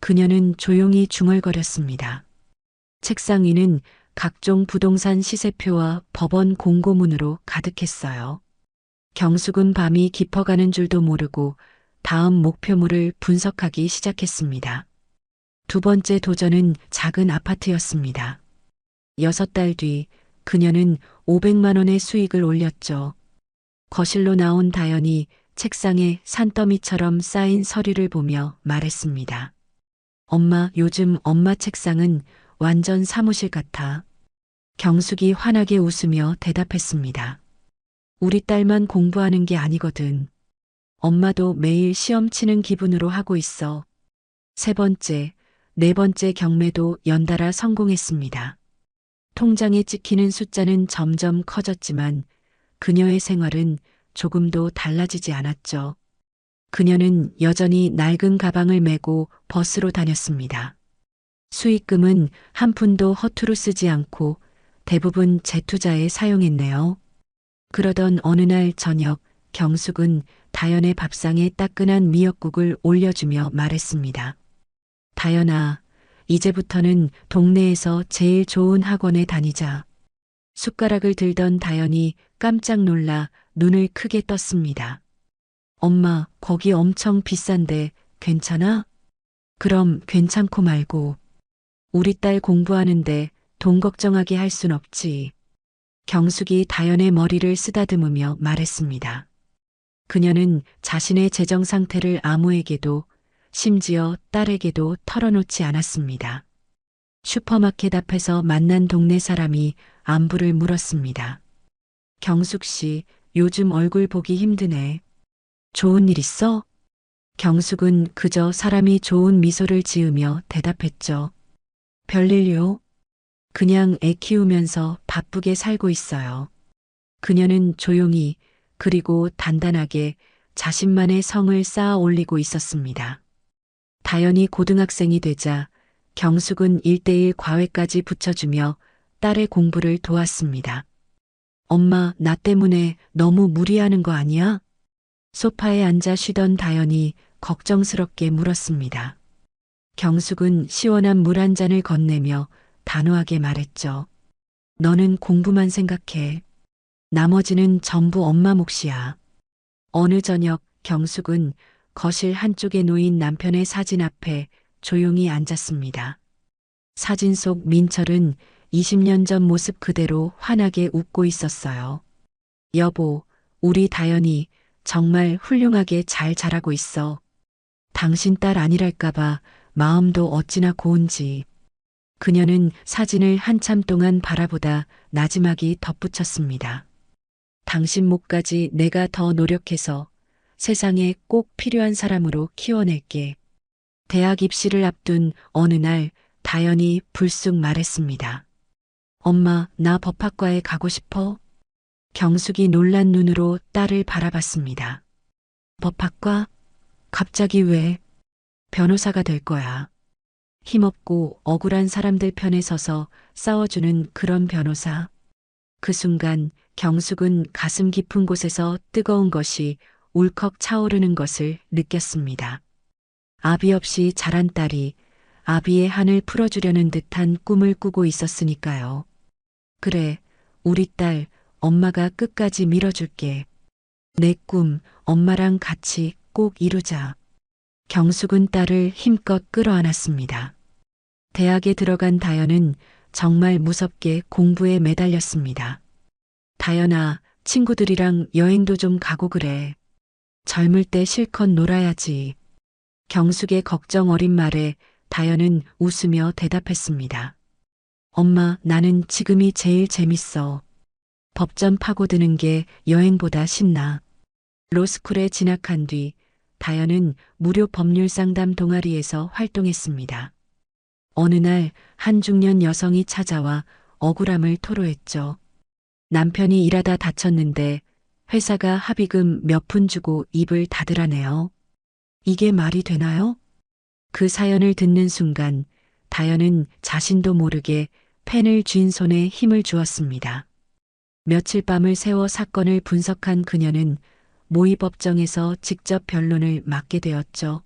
그녀는 조용히 중얼거렸습니다. 책상 위는 각종 부동산 시세표와 법원 공고문으로 가득했어요. 경숙은 밤이 깊어가는 줄도 모르고 다음 목표물을 분석하기 시작했습니다. 두 번째 도전은 작은 아파트였습니다. 6달 뒤 그녀는 500만 원의 수익을 올렸죠. 거실로 나온 다연이 책상에 산더미처럼 쌓인 서류를 보며 말했습니다. 엄마, 요즘 엄마 책상은 완전 사무실 같아. 경숙이 환하게 웃으며 대답했습니다. 우리 딸만 공부하는 게 아니거든. 엄마도 매일 시험 치는 기분으로 하고 있어. 세 번째, 네 번째 경매도 연달아 성공했습니다. 통장에 찍히는 숫자는 점점 커졌지만 그녀의 생활은 조금도 달라지지 않았죠. 그녀는 여전히 낡은 가방을 메고 버스로 다녔습니다. 수익금은 한 푼도 허투루 쓰지 않고 대부분 재투자에 사용했네요. 그러던 어느 날 저녁 경숙은 다연의 밥상에 따끈한 미역국을 올려주며 말했습니다. 다연아, 이제부터는 동네에서 제일 좋은 학원에 다니자. 숟가락을 들던 다연이 깜짝 놀라 눈을 크게 떴습니다. 엄마, 거기 엄청 비싼데 괜찮아? 그럼 괜찮고 말고. 우리 딸 공부하는데 돈 걱정하게 할 순 없지. 경숙이 다연의 머리를 쓰다듬으며 말했습니다. 그녀는 자신의 재정 상태를 아무에게도, 심지어 딸에게도 털어놓지 않았습니다. 슈퍼마켓 앞에서 만난 동네 사람이 안부를 물었습니다. 경숙 씨, 요즘 얼굴 보기 힘드네. 좋은 일 있어? 경숙은 그저 사람이 좋은 미소를 지으며 대답했죠. 별일요? 그냥 애 키우면서 바쁘게 살고 있어요. 그녀는 조용히 그리고 단단하게 자신만의 성을 쌓아 올리고 있었습니다. 다연이 고등학생이 되자 경숙은 1:1 과외까지 붙여주며 딸의 공부를 도왔습니다. 엄마, 나 때문에 너무 무리하는 거 아니야? 소파에 앉아 쉬던 다연이 걱정스럽게 물었습니다. 경숙은 시원한 물 한 잔을 건네며 단호하게 말했죠. 너는 공부만 생각해. 나머지는 전부 엄마 몫이야. 어느 저녁 경숙은 거실 한쪽에 놓인 남편의 사진 앞에 조용히 앉았습니다. 사진 속 민철은 20년 전 모습 그대로 환하게 웃고 있었어요. 여보, 우리 다연이 정말 훌륭하게 잘 자라고 있어. 당신 딸 아니랄까봐 마음도 어찌나 고운지. 그녀는 사진을 한참 동안 바라보다 나지막이 덧붙였습니다. 당신 목까지 내가 더 노력해서 세상에 꼭 필요한 사람으로 키워낼게. 대학 입시를 앞둔 어느 날 다연이 불쑥 말했습니다. 엄마, 나 법학과에 가고 싶어? 경숙이 놀란 눈으로 딸을 바라봤습니다. 법학과? 갑자기 왜? 변호사가 될 거야. 힘없고 억울한 사람들 편에 서서 싸워주는 그런 변호사. 그 순간 경숙은 가슴 깊은 곳에서 뜨거운 것이 울컥 차오르는 것을 느꼈습니다. 아비 없이 자란 딸이 아비의 한을 풀어주려는 듯한 꿈을 꾸고 있었으니까요. 그래, 우리 딸, 엄마가 끝까지 밀어줄게. 내 꿈, 엄마랑 같이 꼭 이루자. 경숙은 딸을 힘껏 끌어안았습니다. 대학에 들어간 다연은 정말 무섭게 공부에 매달렸습니다. 다연아, 친구들이랑 여행도 좀 가고 그래. 젊을 때 실컷 놀아야지. 경숙의 걱정 어린 말에 다연은 웃으며 대답했습니다. 엄마, 나는 지금이 제일 재밌어. 법전 파고드는 게 여행보다 신나. 로스쿨에 진학한 뒤 다연은 무료 법률 상담 동아리에서 활동했습니다. 어느 날 한 중년 여성이 찾아와 억울함을 토로했죠. 남편이 일하다 다쳤는데 회사가 합의금 몇 푼 주고 입을 닫으라네요. 이게 말이 되나요? 그 사연을 듣는 순간 다연은 자신도 모르게 펜을 쥔 손에 힘을 주었습니다. 며칠 밤을 새워 사건을 분석한 그녀는 모의법정에서 직접 변론을 맡게 되었죠.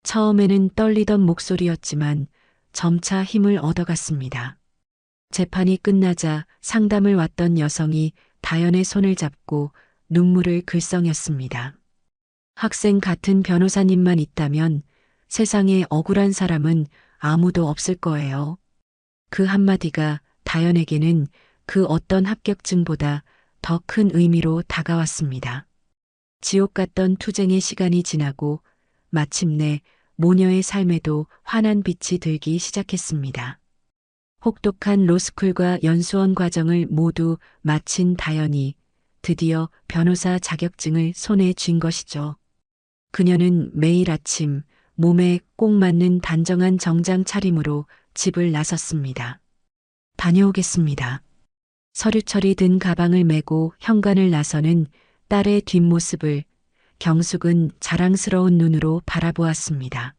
처음에는 떨리던 목소리였지만 점차 힘을 얻어갔습니다. 재판이 끝나자 상담을 왔던 여성이 다연의 손을 잡고 눈물을 글썽였습니다. 학생 같은 변호사님만 있다면 세상에 억울한 사람은 아무도 없을 거예요. 그 한마디가 다연에게는 그 어떤 합격증보다 더 큰 의미로 다가왔습니다. 지옥 같던 투쟁의 시간이 지나고 마침내 모녀의 삶에도 환한 빛이 들기 시작했습니다. 혹독한 로스쿨과 연수원 과정을 모두 마친 다연이 드디어 변호사 자격증을 손에 쥔 것이죠. 그녀는 매일 아침 몸에 꼭 맞는 단정한 정장 차림으로 집을 나섰습니다. 다녀오겠습니다. 서류철이 든 가방을 메고 현관을 나서는 딸의 뒷모습을 경숙은 자랑스러운 눈으로 바라보았습니다.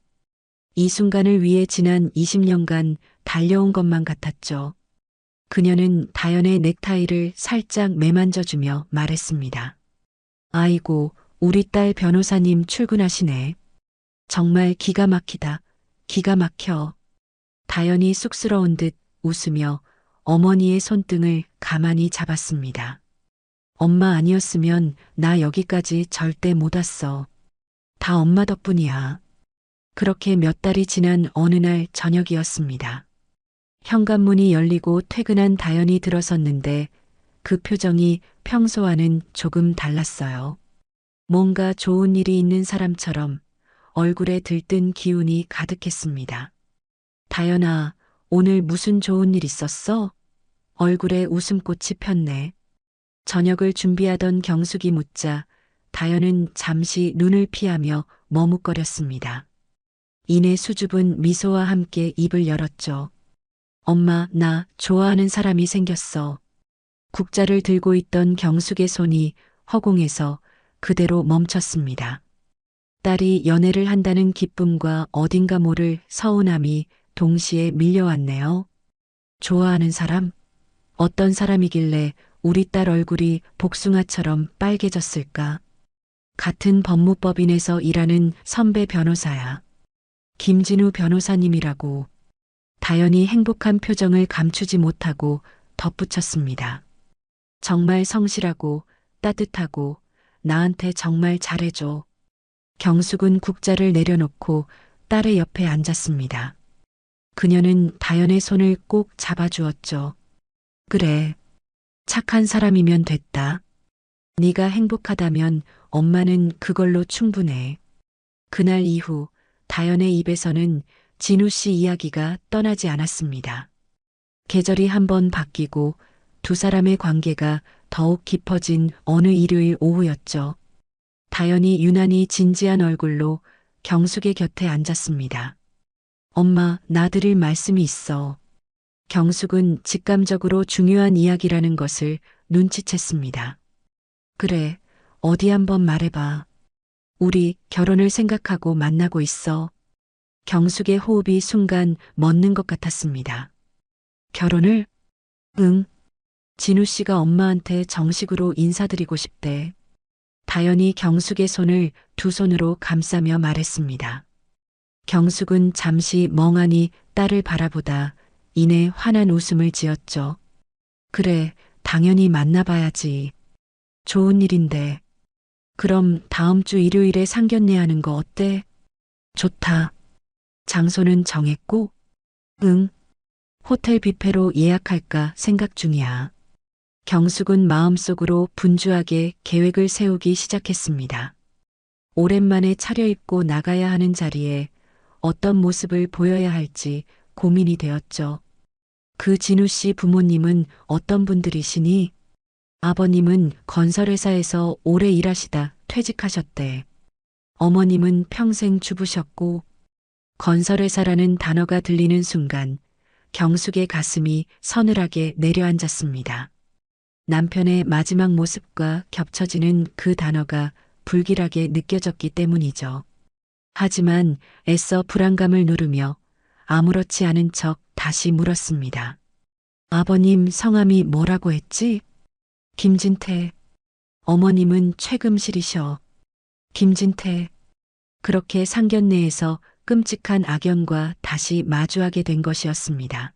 이 순간을 위해 지난 20년간 달려온 것만 같았죠. 그녀는 다연의 넥타이를 살짝 매만져주며 말했습니다. 아이고, 우리 딸 변호사님 출근하시네. 정말 기가 막히다. 기가 막혀. 다연이 쑥스러운 듯 웃으며 어머니의 손등을 가만히 잡았습니다. 엄마 아니었으면 나 여기까지 절대 못 왔어. 다 엄마 덕분이야. 그렇게 몇 달이 지난 어느 날 저녁이었습니다. 현관문이 열리고 퇴근한 다연이 들어섰는데 그 표정이 평소와는 조금 달랐어요. 뭔가 좋은 일이 있는 사람처럼 얼굴에 들뜬 기운이 가득했습니다. 다연아, 오늘 무슨 좋은 일 있었어? 얼굴에 웃음꽃이 폈네. 저녁을 준비하던 경숙이 묻자 다연은 잠시 눈을 피하며 머뭇거렸습니다. 이내 수줍은 미소와 함께 입을 열었죠. 엄마, 나 좋아하는 사람이 생겼어. 국자를 들고 있던 경숙의 손이 허공에서 그대로 멈췄습니다. 딸이 연애를 한다는 기쁨과 어딘가 모를 서운함이 동시에 밀려왔네요. 좋아하는 사람? 어떤 사람이길래 우리 딸 얼굴이 복숭아처럼 빨개졌을까? 같은 법무법인에서 일하는 선배 변호사야. 김진우 변호사님이라고. 다연이 행복한 표정을 감추지 못하고 덧붙였습니다. 정말 성실하고 따뜻하고 나한테 정말 잘해줘. 경숙은 국자를 내려놓고 딸의 옆에 앉았습니다. 그녀는 다연의 손을 꼭 잡아주었죠. 그래. 착한 사람이면 됐다. 네가 행복하다면 엄마는 그걸로 충분해. 그날 이후 다연의 입에서는 진우 씨 이야기가 떠나지 않았습니다. 계절이 한번 바뀌고 두 사람의 관계가 더욱 깊어진 어느 일요일 오후였죠. 다연이 유난히 진지한 얼굴로 경숙의 곁에 앉았습니다. 엄마, 나 드릴 말씀이 있어. 경숙은 직감적으로 중요한 이야기라는 것을 눈치챘습니다. 그래, 어디 한번 말해봐. 우리 결혼을 생각하고 만나고 있어. 경숙의 호흡이 순간 멎는 것 같았습니다. 결혼을? 응. 진우 씨가 엄마한테 정식으로 인사드리고 싶대. 다연이 경숙의 손을 두 손으로 감싸며 말했습니다. 경숙은 잠시 멍하니 딸을 바라보다 이내 환한 웃음을 지었죠. 그래, 당연히 만나봐야지. 좋은 일인데. 그럼 다음 주 일요일에 상견례 하는 거 어때? 좋다. 장소는 정했고? 응. 호텔 뷔페로 예약할까 생각 중이야. 경숙은 마음속으로 분주하게 계획을 세우기 시작했습니다. 오랜만에 차려입고 나가야 하는 자리에 어떤 모습을 보여야 할지 고민이 되었죠. 그 진우 씨 부모님은 어떤 분들이시니? 아버님은 건설회사에서 오래 일하시다 퇴직하셨대. 어머님은 평생 주부셨고, 건설회사라는 단어가 들리는 순간 경숙의 가슴이 서늘하게 내려앉았습니다. 남편의 마지막 모습과 겹쳐지는 그 단어가 불길하게 느껴졌기 때문이죠. 하지만 애써 불안감을 누르며 아무렇지 않은 척 다시 물었습니다. 아버님 성함이 뭐라고 했지? 김진태. 어머님은 최금실이셔. 김진태. 그렇게 상견례에서 끔찍한 악연과 다시 마주하게 된 것이었습니다.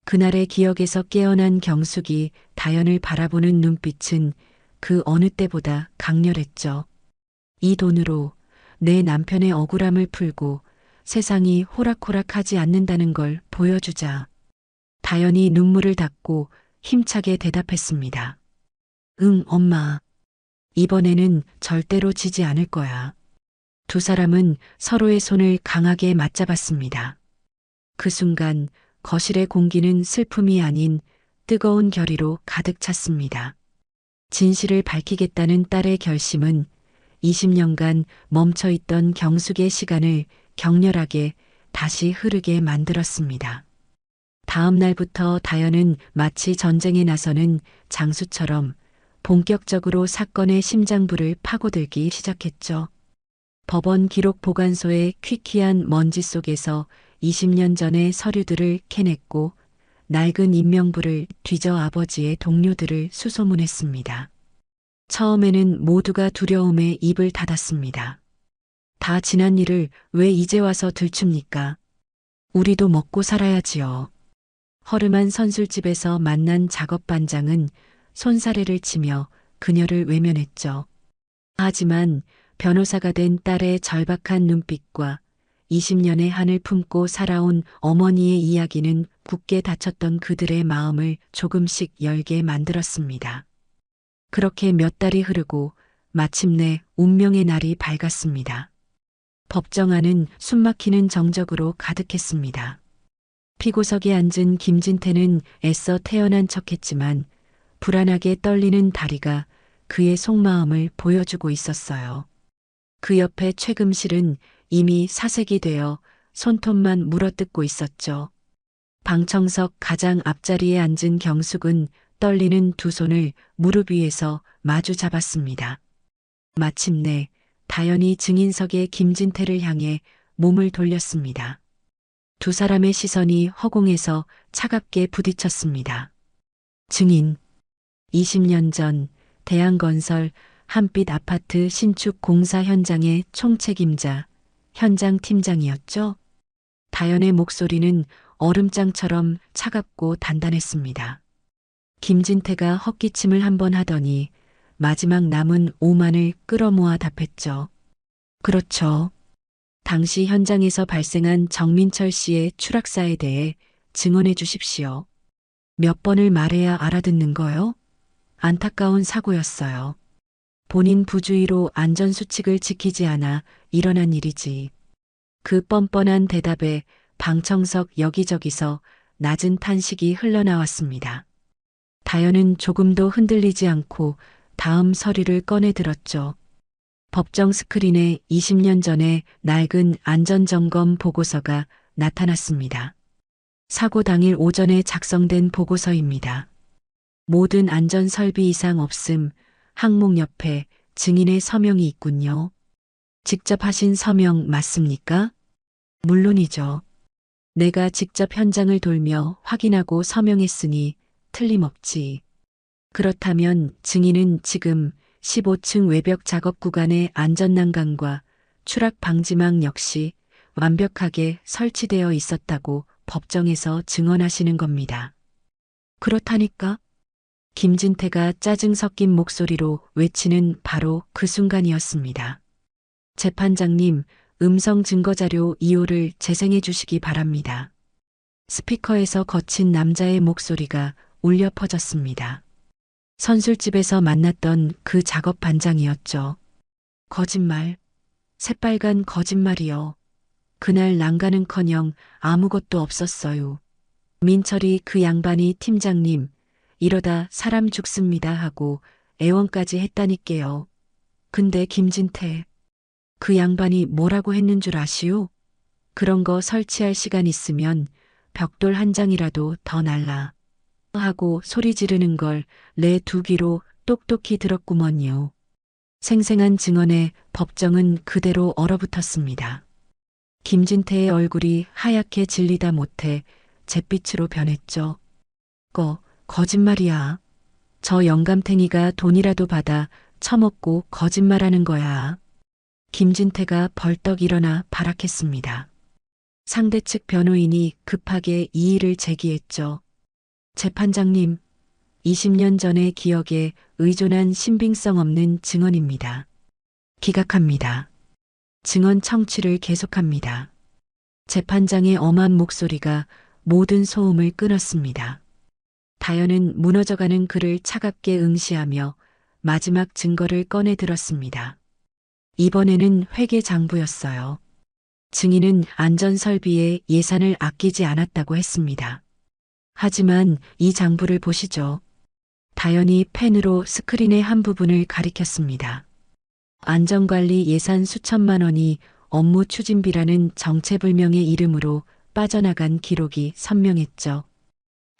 그날의 기억에서 깨어난 경숙이 다연을 바라보는 눈빛은 그 어느 때보다 강렬했죠. 이 돈으로 내 남편의 억울함을 풀고 세상이 호락호락하지 않는다는 걸 보여주자. 다연이 눈물을 닦고 힘차게 대답했습니다. 응, 엄마. 이번에는 절대로 지지 않을 거야. 두 사람은 서로의 손을 강하게 맞잡았습니다. 그 순간 거실의 공기는 슬픔이 아닌 뜨거운 결의로 가득 찼습니다. 진실을 밝히겠다는 딸의 결심은 20년간 멈춰있던 경숙의 시간을 격렬하게 다시 흐르게 만들었습니다. 다음 날부터 다연은 마치 전쟁에 나서는 장수처럼 본격적으로 사건의 심장부를 파고들기 시작했죠. 법원 기록 보관소의 퀴퀴한 먼지 속에서 20년 전의 서류들을 캐냈고 낡은 인명부를 뒤져 아버지의 동료들을 수소문했습니다. 처음에는 모두가 두려움에 입을 닫았습니다. 다 지난 일을 왜 이제 와서 들춥니까? 우리도 먹고 살아야지요. 허름한 선술집에서 만난 작업반장은 손사래를 치며 그녀를 외면했죠. 하지만 변호사가 된 딸의 절박한 눈빛과 20년의 한을 품고 살아온 어머니의 이야기는 굳게 닫혔던 그들의 마음을 조금씩 열게 만들었습니다. 그렇게 몇 달이 흐르고 마침내 운명의 날이 밝았습니다. 법정 안은 숨막히는 정적으로 가득했습니다. 피고석에 앉은 김진태는 애써 태어난 척했지만 불안하게 떨리는 다리가 그의 속마음을 보여주고 있었어요. 그 옆에 최금실은 이미 사색이 되어 손톱만 물어뜯고 있었죠. 방청석 가장 앞자리에 앉은 경숙은 떨리는 두 손을 무릎 위에서 마주 잡았습니다. 마침내 다연이 증인석의 김진태를 향해 몸을 돌렸습니다. 두 사람의 시선이 허공에서 차갑게 부딪혔습니다. 증인. 20년 전 대한건설 한빛 아파트 신축 공사 현장의 총책임자, 현장 팀장이었죠. 다연의 목소리는 얼음장처럼 차갑고 단단했습니다. 김진태가 헛기침을 한번 하더니 마지막 남은 오만을 끌어모아 답했죠. 그렇죠. 당시 현장에서 발생한 정민철 씨의 추락사에 대해 증언해 주십시오. 몇 번을 말해야 알아듣는 거요? 안타까운 사고였어요. 본인 부주의로 안전수칙을 지키지 않아 일어난 일이지. 그 뻔뻔한 대답에 방청석 여기저기서 낮은 탄식이 흘러나왔습니다. 다연은 조금도 흔들리지 않고 다음 서류를 꺼내 들었죠. 법정 스크린에 20년 전에 낡은 안전점검 보고서가 나타났습니다. 사고 당일 오전에 작성된 보고서입니다. 모든 안전 설비 이상 없음, 항목 옆에 증인의 서명이 있군요. 직접 하신 서명 맞습니까? 물론이죠. 내가 직접 현장을 돌며 확인하고 서명했으니 틀림없지. 그렇다면 증인은 지금 15층 외벽 작업 구간의 안전난간과 추락 방지망 역시 완벽하게 설치되어 있었다고 법정에서 증언하시는 겁니다. 그렇다니까? 김진태가 짜증 섞인 목소리로 외치는 바로 그 순간이었습니다. 재판장님, 음성 증거자료 2호를 재생해 주시기 바랍니다. 스피커에서 거친 남자의 목소리가 울려 퍼졌습니다. 선술집에서 만났던 그 작업 반장이었죠. 거짓말, 새빨간 거짓말이요. 그날 난가는커녕 아무것도 없었어요. 민철이 그 양반이 팀장님, 이러다 사람 죽습니다 하고 애원까지 했다니까요. 근데 김진태, 그 양반이 뭐라고 했는 줄 아시오? 그런 거 설치할 시간 있으면 벽돌 한 장이라도 더 날라. 하고 소리 지르는 걸 내 두 귀로 똑똑히 들었구먼요. 생생한 증언에 법정은 그대로 얼어붙었습니다. 김진태의 얼굴이 하얗게 질리다 못해 잿빛으로 변했죠. 거짓말이야. 저 영감탱이가 돈이라도 받아 처먹고 거짓말하는 거야. 김진태가 벌떡 일어나 발악했습니다. 상대 측 변호인이 급하게 이의를 제기했죠. 재판장님, 20년 전의 기억에 의존한 신빙성 없는 증언입니다. 기각합니다. 증언 청취를 계속합니다. 재판장의 엄한 목소리가 모든 소음을 끊었습니다. 다연은 무너져가는 그를 차갑게 응시하며 마지막 증거를 꺼내 들었습니다. 이번에는 회계장부였어요. 증인은 안전설비에 예산을 아끼지 않았다고 했습니다. 하지만 이 장부를 보시죠. 다연이 펜으로 스크린의 한 부분을 가리켰습니다. 안전관리 예산 수천만 원이 업무 추진비라는 정체불명의 이름으로 빠져나간 기록이 선명했죠.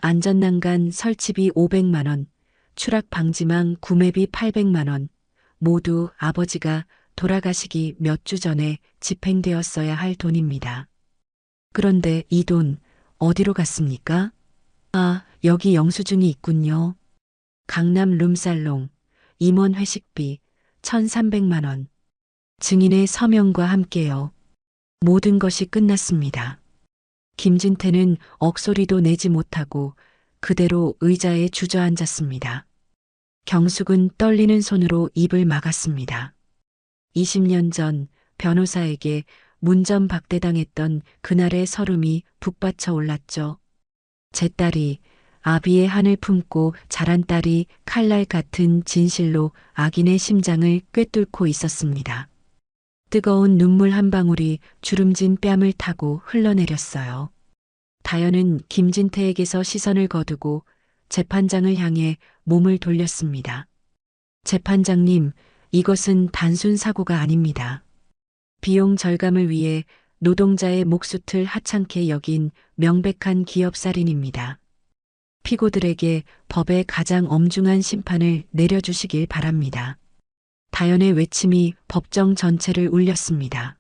안전난간 설치비 500만 원, 추락 방지망 구매비 800만 원, 모두 아버지가 돌아가시기 몇 주 전에 집행되었어야 할 돈입니다. 그런데 이 돈 어디로 갔습니까? 아, 여기 영수증이 있군요. 강남 룸살롱, 임원 회식비 1,300만 원. 증인의 서명과 함께요. 모든 것이 끝났습니다. 김진태는 억소리도 내지 못하고 그대로 의자에 주저앉았습니다. 경숙은 떨리는 손으로 입을 막았습니다. 20년 전 변호사에게 문전박대당했던 그날의 서름이 북받쳐 올랐죠. 제 딸이 아비의 한을 품고 자란 딸이 칼날 같은 진실로 악인의 심장을 꿰뚫고 있었습니다. 뜨거운 눈물 한 방울이 주름진 뺨을 타고 흘러내렸어요. 다연은 김진태에게서 시선을 거두고 재판장을 향해 몸을 돌렸습니다. 재판장님, 이것은 단순 사고가 아닙니다. 비용 절감을 위해 노동자의 목숨을 하찮게 여긴 명백한 기업살인입니다. 피고들에게 법의 가장 엄중한 심판을 내려주시길 바랍니다. 다연의 외침이 법정 전체를 울렸습니다.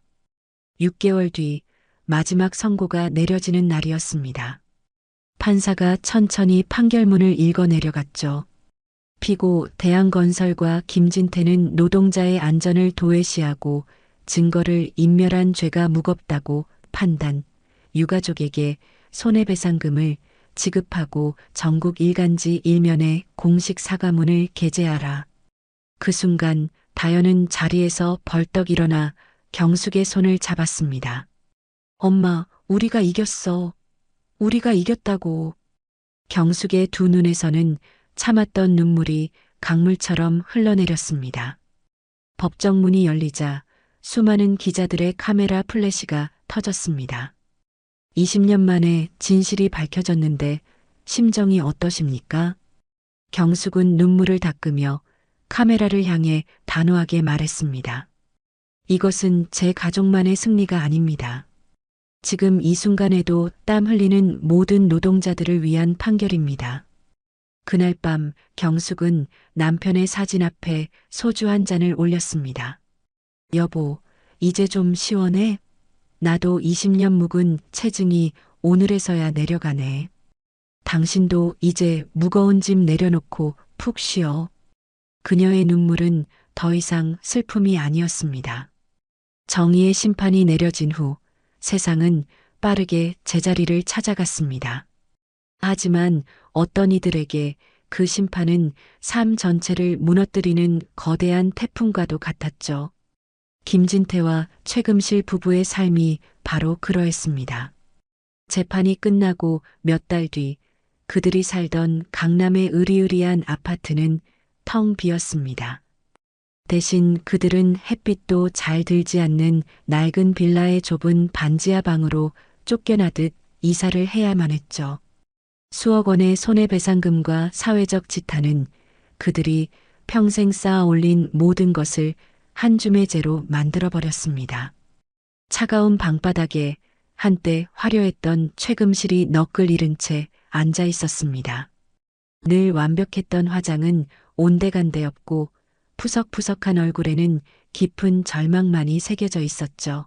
6개월 뒤 마지막 선고가 내려지는 날이었습니다. 판사가 천천히 판결문을 읽어 내려갔죠. 피고 대한건설과 김진태는 노동자의 안전을 도외시하고 증거를 인멸한 죄가 무겁다고 판단, 유가족에게 손해배상금을 지급하고 전국 일간지 일면에 공식 사과문을 게재하라. 그 순간 다연은 자리에서 벌떡 일어나 경숙의 손을 잡았습니다. 엄마, 우리가 이겼어. 우리가 이겼다고. 경숙의 두 눈에서는 참았던 눈물이 강물처럼 흘러내렸습니다. 법정 문이 열리자 수많은 기자들의 카메라 플래시가 터졌습니다. 20년 만에 진실이 밝혀졌는데 심정이 어떠십니까? 경숙은 눈물을 닦으며 카메라를 향해 단호하게 말했습니다. 이것은 제 가족만의 승리가 아닙니다. 지금 이 순간에도 땀 흘리는 모든 노동자들을 위한 판결입니다. 그날 밤 경숙은 남편의 사진 앞에 소주 한 잔을 올렸습니다. 여보, 이제 좀 시원해? 나도 20년 묵은 체증이 오늘에서야 내려가네. 당신도 이제 무거운 짐 내려놓고 푹 쉬어. 그녀의 눈물은 더 이상 슬픔이 아니었습니다. 정의의 심판이 내려진 후 세상은 빠르게 제자리를 찾아갔습니다. 하지만 어떤 이들에게 그 심판은 삶 전체를 무너뜨리는 거대한 태풍과도 같았죠. 김진태와 최금실 부부의 삶이 바로 그러했습니다. 재판이 끝나고 몇 달 뒤 그들이 살던 강남의 으리으리한 아파트는 텅 비었습니다. 대신 그들은 햇빛도 잘 들지 않는 낡은 빌라의 좁은 반지하 방으로 쫓겨나듯 이사를 해야만 했죠. 수억 원의 손해배상금과 사회적 지탄은 그들이 평생 쌓아 올린 모든 것을 한 줌의 재로 만들어버렸습니다. 차가운 방바닥에 한때 화려했던 최금실이 너클 잃은 채 앉아 있었습니다. 늘 완벽했던 화장은 온데간데 없고 푸석푸석한 얼굴에는 깊은 절망만이 새겨져 있었죠.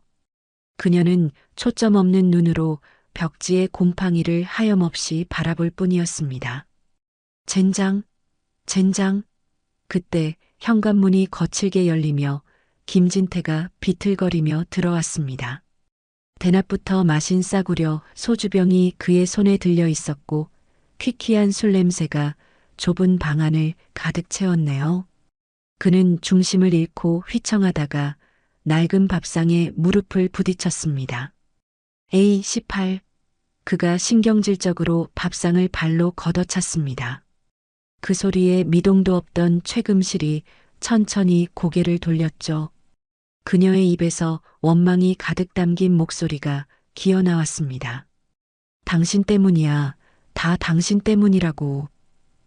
그녀는 초점 없는 눈으로 벽지의 곰팡이를 하염없이 바라볼 뿐이었습니다. 젠장, 젠장. 그때 현관문이 거칠게 열리며 김진태가 비틀거리며 들어왔습니다. 대낮부터 마신 싸구려 소주병이 그의 손에 들려 있었고 퀴퀴한 술 냄새가 좁은 방 안을 가득 채웠네요. 그는 중심을 잃고 휘청하다가 낡은 밥상에 무릎을 부딪혔습니다. A18. 그가 신경질적으로 밥상을 발로 걷어찼습니다. 그 소리에 미동도 없던 최금실이 천천히 고개를 돌렸죠. 그녀의 입에서 원망이 가득 담긴 목소리가 기어나왔습니다. 당신 때문이야. 다 당신 때문이라고.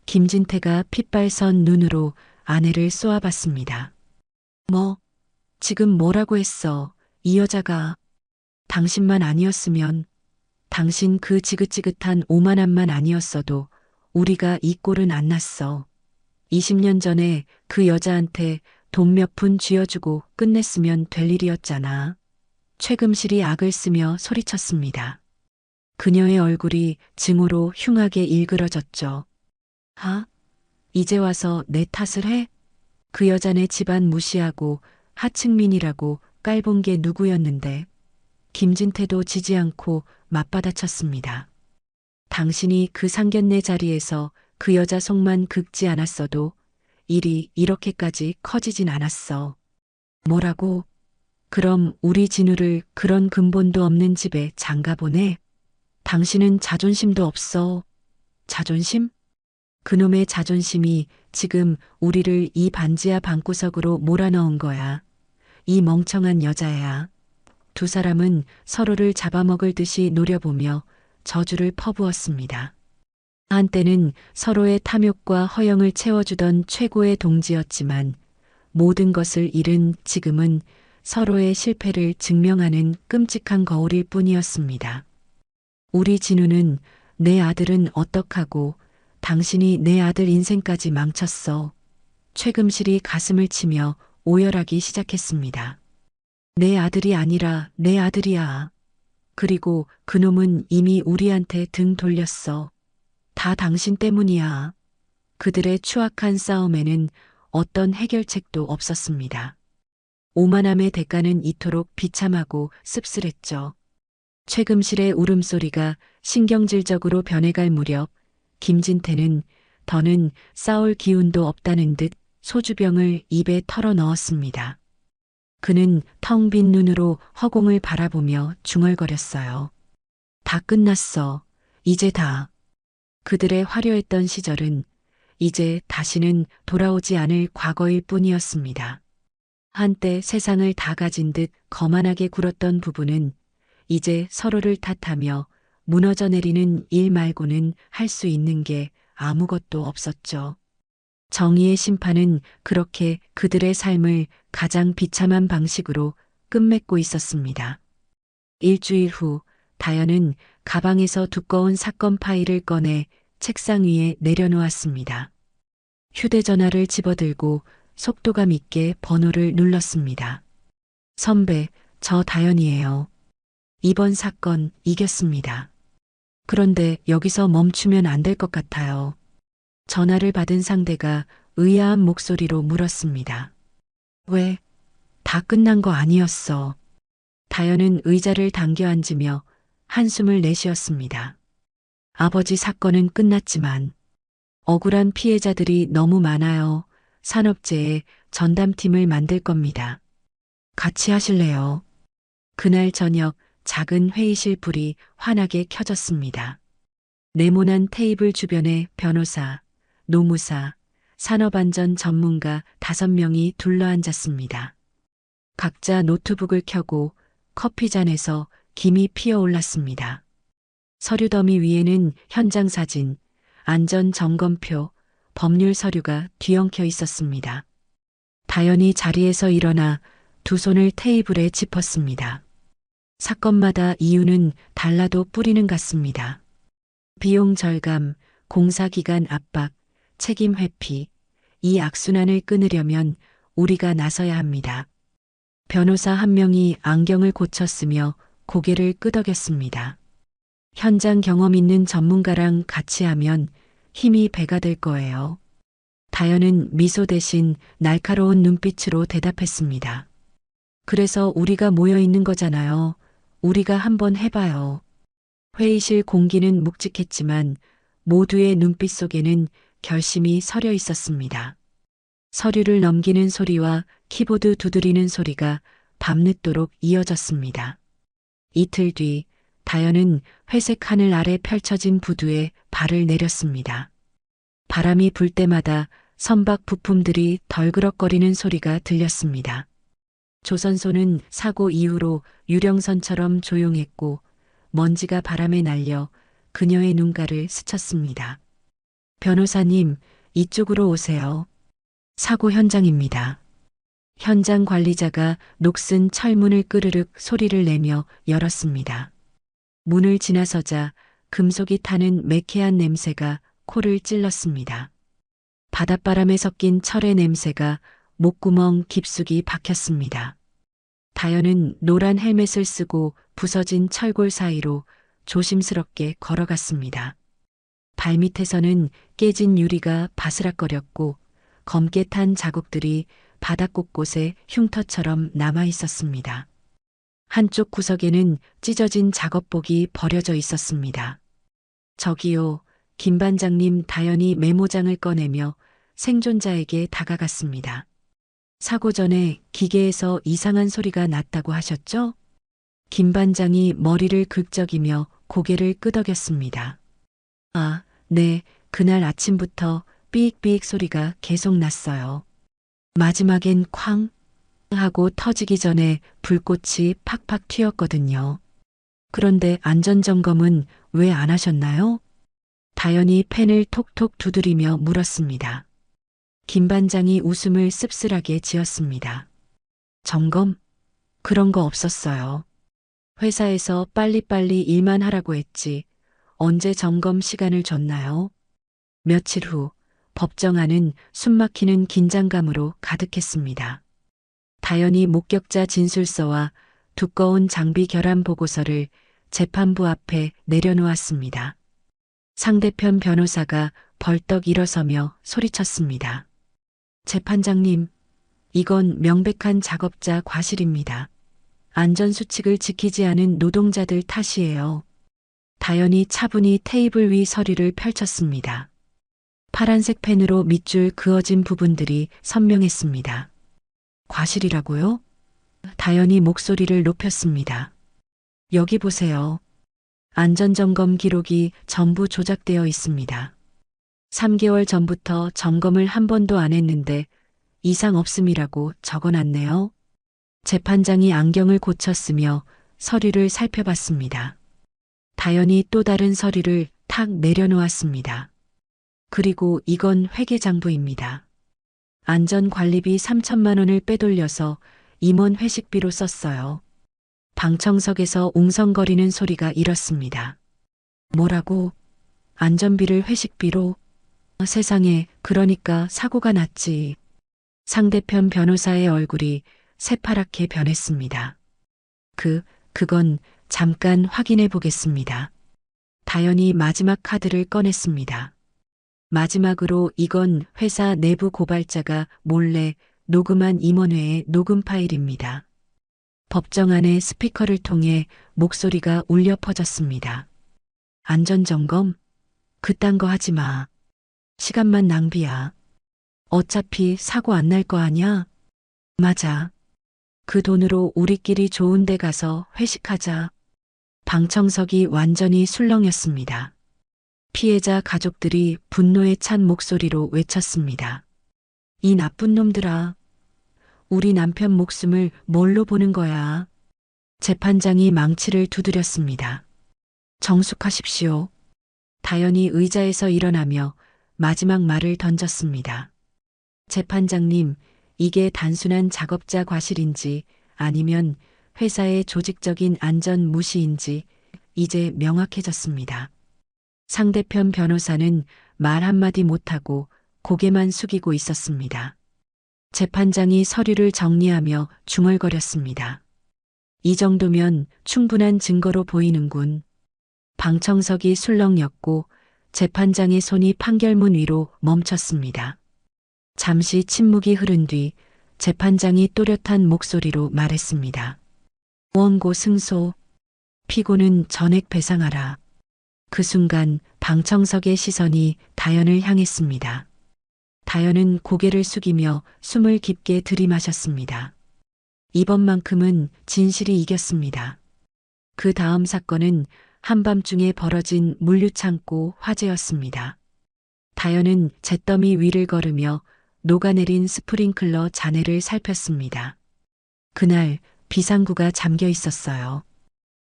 김진태가 핏발선 눈으로 아내를 쏘아봤습니다. 뭐? 지금 뭐라고 했어? 이 여자가. 당신만 아니었으면, 당신 그 지긋지긋한 오만함만 아니었어도 우리가 이 꼴은 안 났어. 20년 전에 그 여자한테 돈 몇 푼 쥐어주고 끝냈으면 될 일이었잖아. 최금실이 악을 쓰며 소리쳤습니다. 그녀의 얼굴이 증오로 흉하게 일그러졌죠. 아, 이제 와서 내 탓을 해? 그 여자네 집안 무시하고 하층민이라고 깔본 게 누구였는데. 김진태도 지지 않고 맞받아쳤습니다. 당신이 그 상견례 자리에서 그 여자 속만 긁지 않았어도 일이 이렇게까지 커지진 않았어. 뭐라고? 그럼 우리 진우를 그런 근본도 없는 집에 장가보내? 당신은 자존심도 없어. 자존심? 그놈의 자존심이 지금 우리를 이 반지하 방구석으로 몰아넣은 거야. 이 멍청한 여자야. 두 사람은 서로를 잡아먹을 듯이 노려보며 저주를 퍼부었습니다. 한때는 서로의 탐욕과 허영을 채워주던 최고의 동지였지만 모든 것을 잃은 지금은 서로의 실패를 증명하는 끔찍한 거울일 뿐이었습니다. 우리 진우는 내 아들은 어떡하고 당신이 내 아들 인생까지 망쳤어. 최금실이 가슴을 치며 오열하기 시작했습니다. 내 아들이 아니라 내 아들이야. 그리고 그놈은 이미 우리한테 등 돌렸어. 다 당신 때문이야. 그들의 추악한 싸움에는 어떤 해결책도 없었습니다. 오만함의 대가는 이토록 비참하고 씁쓸했죠. 최금실의 울음소리가 신경질적으로 변해갈 무렵 김진태는 더는 싸울 기운도 없다는 듯 소주병을 입에 털어 넣었습니다. 그는 텅 빈 눈으로 허공을 바라보며 중얼거렸어요. 다 끝났어. 이제 다. 그들의 화려했던 시절은 이제 다시는 돌아오지 않을 과거일 뿐이었습니다. 한때 세상을 다 가진 듯 거만하게 굴었던 부부는 이제 서로를 탓하며 무너져 내리는 일 말고는 할 수 있는 게 아무것도 없었죠. 정의의 심판은 그렇게 그들의 삶을 가장 비참한 방식으로 끝맺고 있었습니다. 일주일 후 다연은 가방에서 두꺼운 사건 파일을 꺼내 책상 위에 내려놓았습니다. 휴대전화를 집어들고 속도감 있게 번호를 눌렀습니다. 선배, 저 다연이에요. 이번 사건 이겼습니다. 그런데 여기서 멈추면 안 될 것 같아요. 전화를 받은 상대가 의아한 목소리로 물었습니다. 왜? 다 끝난 거 아니었어. 다연은 의자를 당겨 앉으며 한숨을 내쉬었습니다. 아버지 사건은 끝났지만 억울한 피해자들이 너무 많아요. 산업재해 전담팀을 만들 겁니다. 같이 하실래요? 그날 저녁 작은 회의실 불이 환하게 켜졌습니다. 네모난 테이블 주변에 변호사, 노무사, 산업안전 전문가 5명이 둘러앉았습니다. 각자 노트북을 켜고 커피잔에서 김이 피어올랐습니다. 서류 더미 위에는 현장 사진, 안전 점검표, 법률 서류가 뒤엉켜 있었습니다. 다연이 자리에서 일어나 두 손을 테이블에 짚었습니다. 사건마다 이유는 달라도 뿌리는 같습니다. 비용 절감, 공사 기간 압박, 책임 회피, 이 악순환을 끊으려면 우리가 나서야 합니다. 변호사 한 명이 안경을 고쳤으며 고개를 끄덕였습니다. 현장 경험 있는 전문가랑 같이 하면 힘이 배가 될 거예요. 다연은 미소 대신 날카로운 눈빛으로 대답했습니다. 그래서 우리가 모여 있는 거잖아요. 우리가 한번 해봐요. 회의실 공기는 묵직했지만 모두의 눈빛 속에는 결심이 서려 있었습니다. 서류를 넘기는 소리와 키보드 두드리는 소리가 밤늦도록 이어졌습니다. 이틀 뒤 다연은 회색 하늘 아래 펼쳐진 부두에 발을 내렸습니다. 바람이 불 때마다 선박 부품들이 덜그럭거리는 소리가 들렸습니다. 조선소는 사고 이후로 유령선처럼 조용했고 먼지가 바람에 날려 그녀의 눈가를 스쳤습니다. 변호사님, 이쪽으로 오세요. 사고 현장입니다. 현장 관리자가 녹슨 철문을 끄르륵 소리를 내며 열었습니다. 문을 지나서자 금속이 타는 매캐한 냄새가 코를 찔렀습니다. 바닷바람에 섞인 철의 냄새가 목구멍 깊숙이 박혔습니다. 다연은 노란 헬멧을 쓰고 부서진 철골 사이로 조심스럽게 걸어갔습니다. 발밑에서는 깨진 유리가 바스락거렸고 검게 탄 자국들이 바닥 곳곳에 흉터처럼 남아 있었습니다. 한쪽 구석에는 찢어진 작업복이 버려져 있었습니다. 저기요, 김 반장님. 다연이 메모장을 꺼내며 생존자에게 다가갔습니다. 사고 전에 기계에서 이상한 소리가 났다고 하셨죠? 김 반장이 머리를 긁적이며 고개를 끄덕였습니다. 아, 네, 그날 아침부터 삑삑 소리가 계속 났어요. 마지막엔 쾅 하고 터지기 전에 불꽃이 팍팍 튀었거든요. 그런데 안전점검은 왜 안 하셨나요? 다연이 펜을 톡톡 두드리며 물었습니다. 김 반장이 웃음을 씁쓸하게 지었습니다. 점검? 그런 거 없었어요. 회사에서 빨리빨리 일만 하라고 했지. 언제 점검 시간을 줬나요? 며칠 후 법정 안은 숨막히는 긴장감으로 가득했습니다. 다연이 목격자 진술서와 두꺼운 장비 결함 보고서를 재판부 앞에 내려놓았습니다. 상대편 변호사가 벌떡 일어서며 소리쳤습니다. 재판장님, 이건 명백한 작업자 과실입니다. 안전수칙을 지키지 않은 노동자들 탓이에요. 다연이 차분히 테이블 위 서류를 펼쳤습니다. 파란색 펜으로 밑줄 그어진 부분들이 선명했습니다. 과실이라고요? 다연이 목소리를 높였습니다. 여기 보세요. 안전점검 기록이 전부 조작되어 있습니다. 3개월 전부터 점검을 한 번도 안 했는데 이상 없음이라고 적어놨네요. 재판장이 안경을 고쳤으며 서류를 살펴봤습니다. 다연이 또 다른 서류를 탁 내려놓았습니다. 그리고 이건 회계장부입니다. 안전관리비 3천만 원을 빼돌려서 임원 회식비로 썼어요. 방청석에서 웅성거리는 소리가 일었습니다. 뭐라고? 안전비를 회식비로? 세상에, 그러니까 사고가 났지. 상대편 변호사의 얼굴이 새파랗게 변했습니다. 그건 잠깐 확인해 보겠습니다. 다연이 마지막 카드를 꺼냈습니다. 마지막으로 이건 회사 내부 고발자가 몰래 녹음한 임원회의 녹음 파일입니다. 법정 안의 스피커를 통해 목소리가 울려 퍼졌습니다. 안전점검? 그딴 거 하지 마. 시간만 낭비야. 어차피 사고 안 날 거 아냐? 맞아. 그 돈으로 우리끼리 좋은 데 가서 회식하자. 방청석이 완전히 술렁였습니다. 피해자 가족들이 분노에 찬 목소리로 외쳤습니다. 이 나쁜 놈들아. 우리 남편 목숨을 뭘로 보는 거야? 재판장이 망치를 두드렸습니다. 정숙하십시오. 다연이 의자에서 일어나며 마지막 말을 던졌습니다. 재판장님, 이게 단순한 작업자 과실인지 아니면 회사의 조직적인 안전 무시인지 이제 명확해졌습니다. 상대편 변호사는 말 한마디 못하고 고개만 숙이고 있었습니다. 재판장이 서류를 정리하며 중얼거렸습니다. 이 정도면 충분한 증거로 보이는군. 방청석이 술렁였고 재판장의 손이 판결문 위로 멈췄습니다. 잠시 침묵이 흐른 뒤 재판장이 또렷한 목소리로 말했습니다. 원고 승소, 피고는 전액 배상하라. 그 순간 방청석의 시선이 다연을 향했습니다. 다연은 고개를 숙이며 숨을 깊게 들이마셨습니다. 이번만큼은 진실이 이겼습니다. 그 다음 사건은 한밤중에 벌어진 물류창고 화재였습니다. 다연은 잿더미 위를 걸으며 녹아내린 스프링클러 잔해를 살폈습니다. 그날 비상구가 잠겨 있었어요.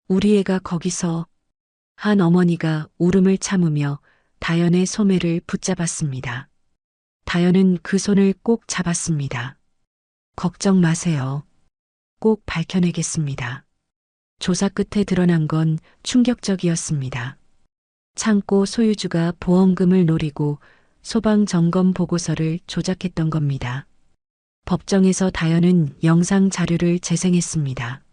우리 애가 거기서. 한 어머니가 울음을 참으며 다연의 소매를 붙잡았습니다. 다연은 그 손을 꼭 잡았습니다. 걱정 마세요. 꼭 밝혀내겠습니다. 조사 끝에 드러난 건 충격적이었습니다. 창고 소유주가 보험금을 노리고 소방 점검 보고서를 조작했던 겁니다. 법정에서 다연은 영상 자료를 재생했습니다.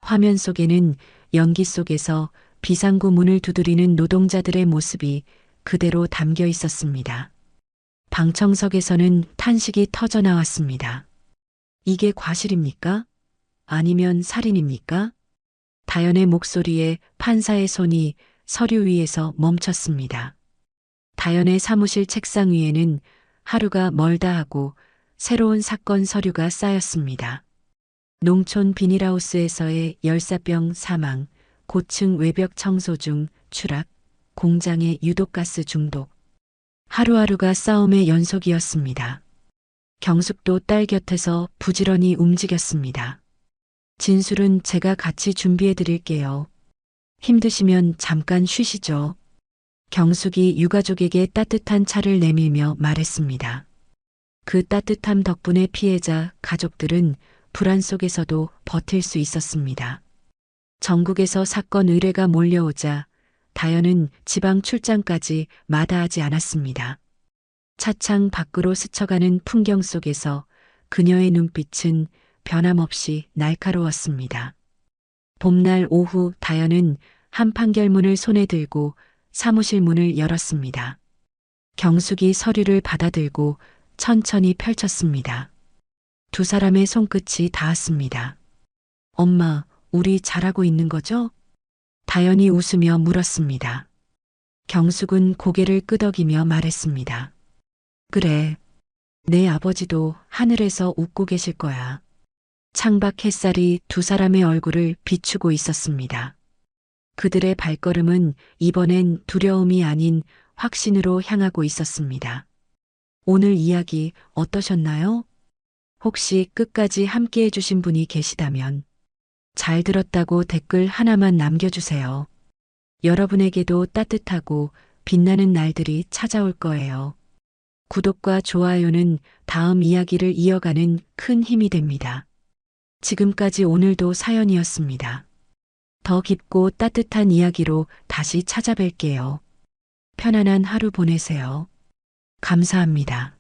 화면 속에는 연기 속에서 비상구 문을 두드리는 노동자들의 모습이 그대로 담겨 있었습니다. 방청석에서는 탄식이 터져 나왔습니다. 이게 과실입니까? 아니면 살인입니까? 다연의 목소리에 판사의 손이 서류 위에서 멈췄습니다. 다연의 사무실 책상 위에는 하루가 멀다 하고 새로운 사건 서류가 쌓였습니다. 농촌 비닐하우스에서의 열사병 사망, 고층 외벽 청소 중 추락, 공장의 유독가스 중독. 하루하루가 싸움의 연속이었습니다. 경숙도 딸 곁에서 부지런히 움직였습니다. 진술은 제가 같이 준비해 드릴게요. 힘드시면 잠깐 쉬시죠. 경숙이 유가족에게 따뜻한 차를 내밀며 말했습니다. 그 따뜻함 덕분에 피해자 가족들은 불안 속에서도 버틸 수 있었습니다. 전국에서 사건 의뢰가 몰려오자 다연은 지방 출장까지 마다하지 않았습니다. 차창 밖으로 스쳐가는 풍경 속에서 그녀의 눈빛은 변함없이 날카로웠습니다. 봄날 오후 다연은 한 판결문을 손에 들고 사무실 문을 열었습니다. 경숙이 서류를 받아들고 천천히 펼쳤습니다. 두 사람의 손끝이 닿았습니다. 엄마, 우리 잘하고 있는 거죠? 다연이 웃으며 물었습니다. 경숙은 고개를 끄덕이며 말했습니다. 그래, 내 아버지도 하늘에서 웃고 계실 거야. 창밖 햇살이 두 사람의 얼굴을 비추고 있었습니다. 그들의 발걸음은 이번엔 두려움이 아닌 확신으로 향하고 있었습니다. 오늘 이야기 어떠셨나요? 혹시 끝까지 함께 해주신 분이 계시다면 잘 들었다고 댓글 하나만 남겨주세요. 여러분에게도 따뜻하고 빛나는 날들이 찾아올 거예요. 구독과 좋아요는 다음 이야기를 이어가는 큰 힘이 됩니다. 지금까지 오늘도 사연이었습니다. 더 깊고 따뜻한 이야기로 다시 찾아뵐게요. 편안한 하루 보내세요. 감사합니다.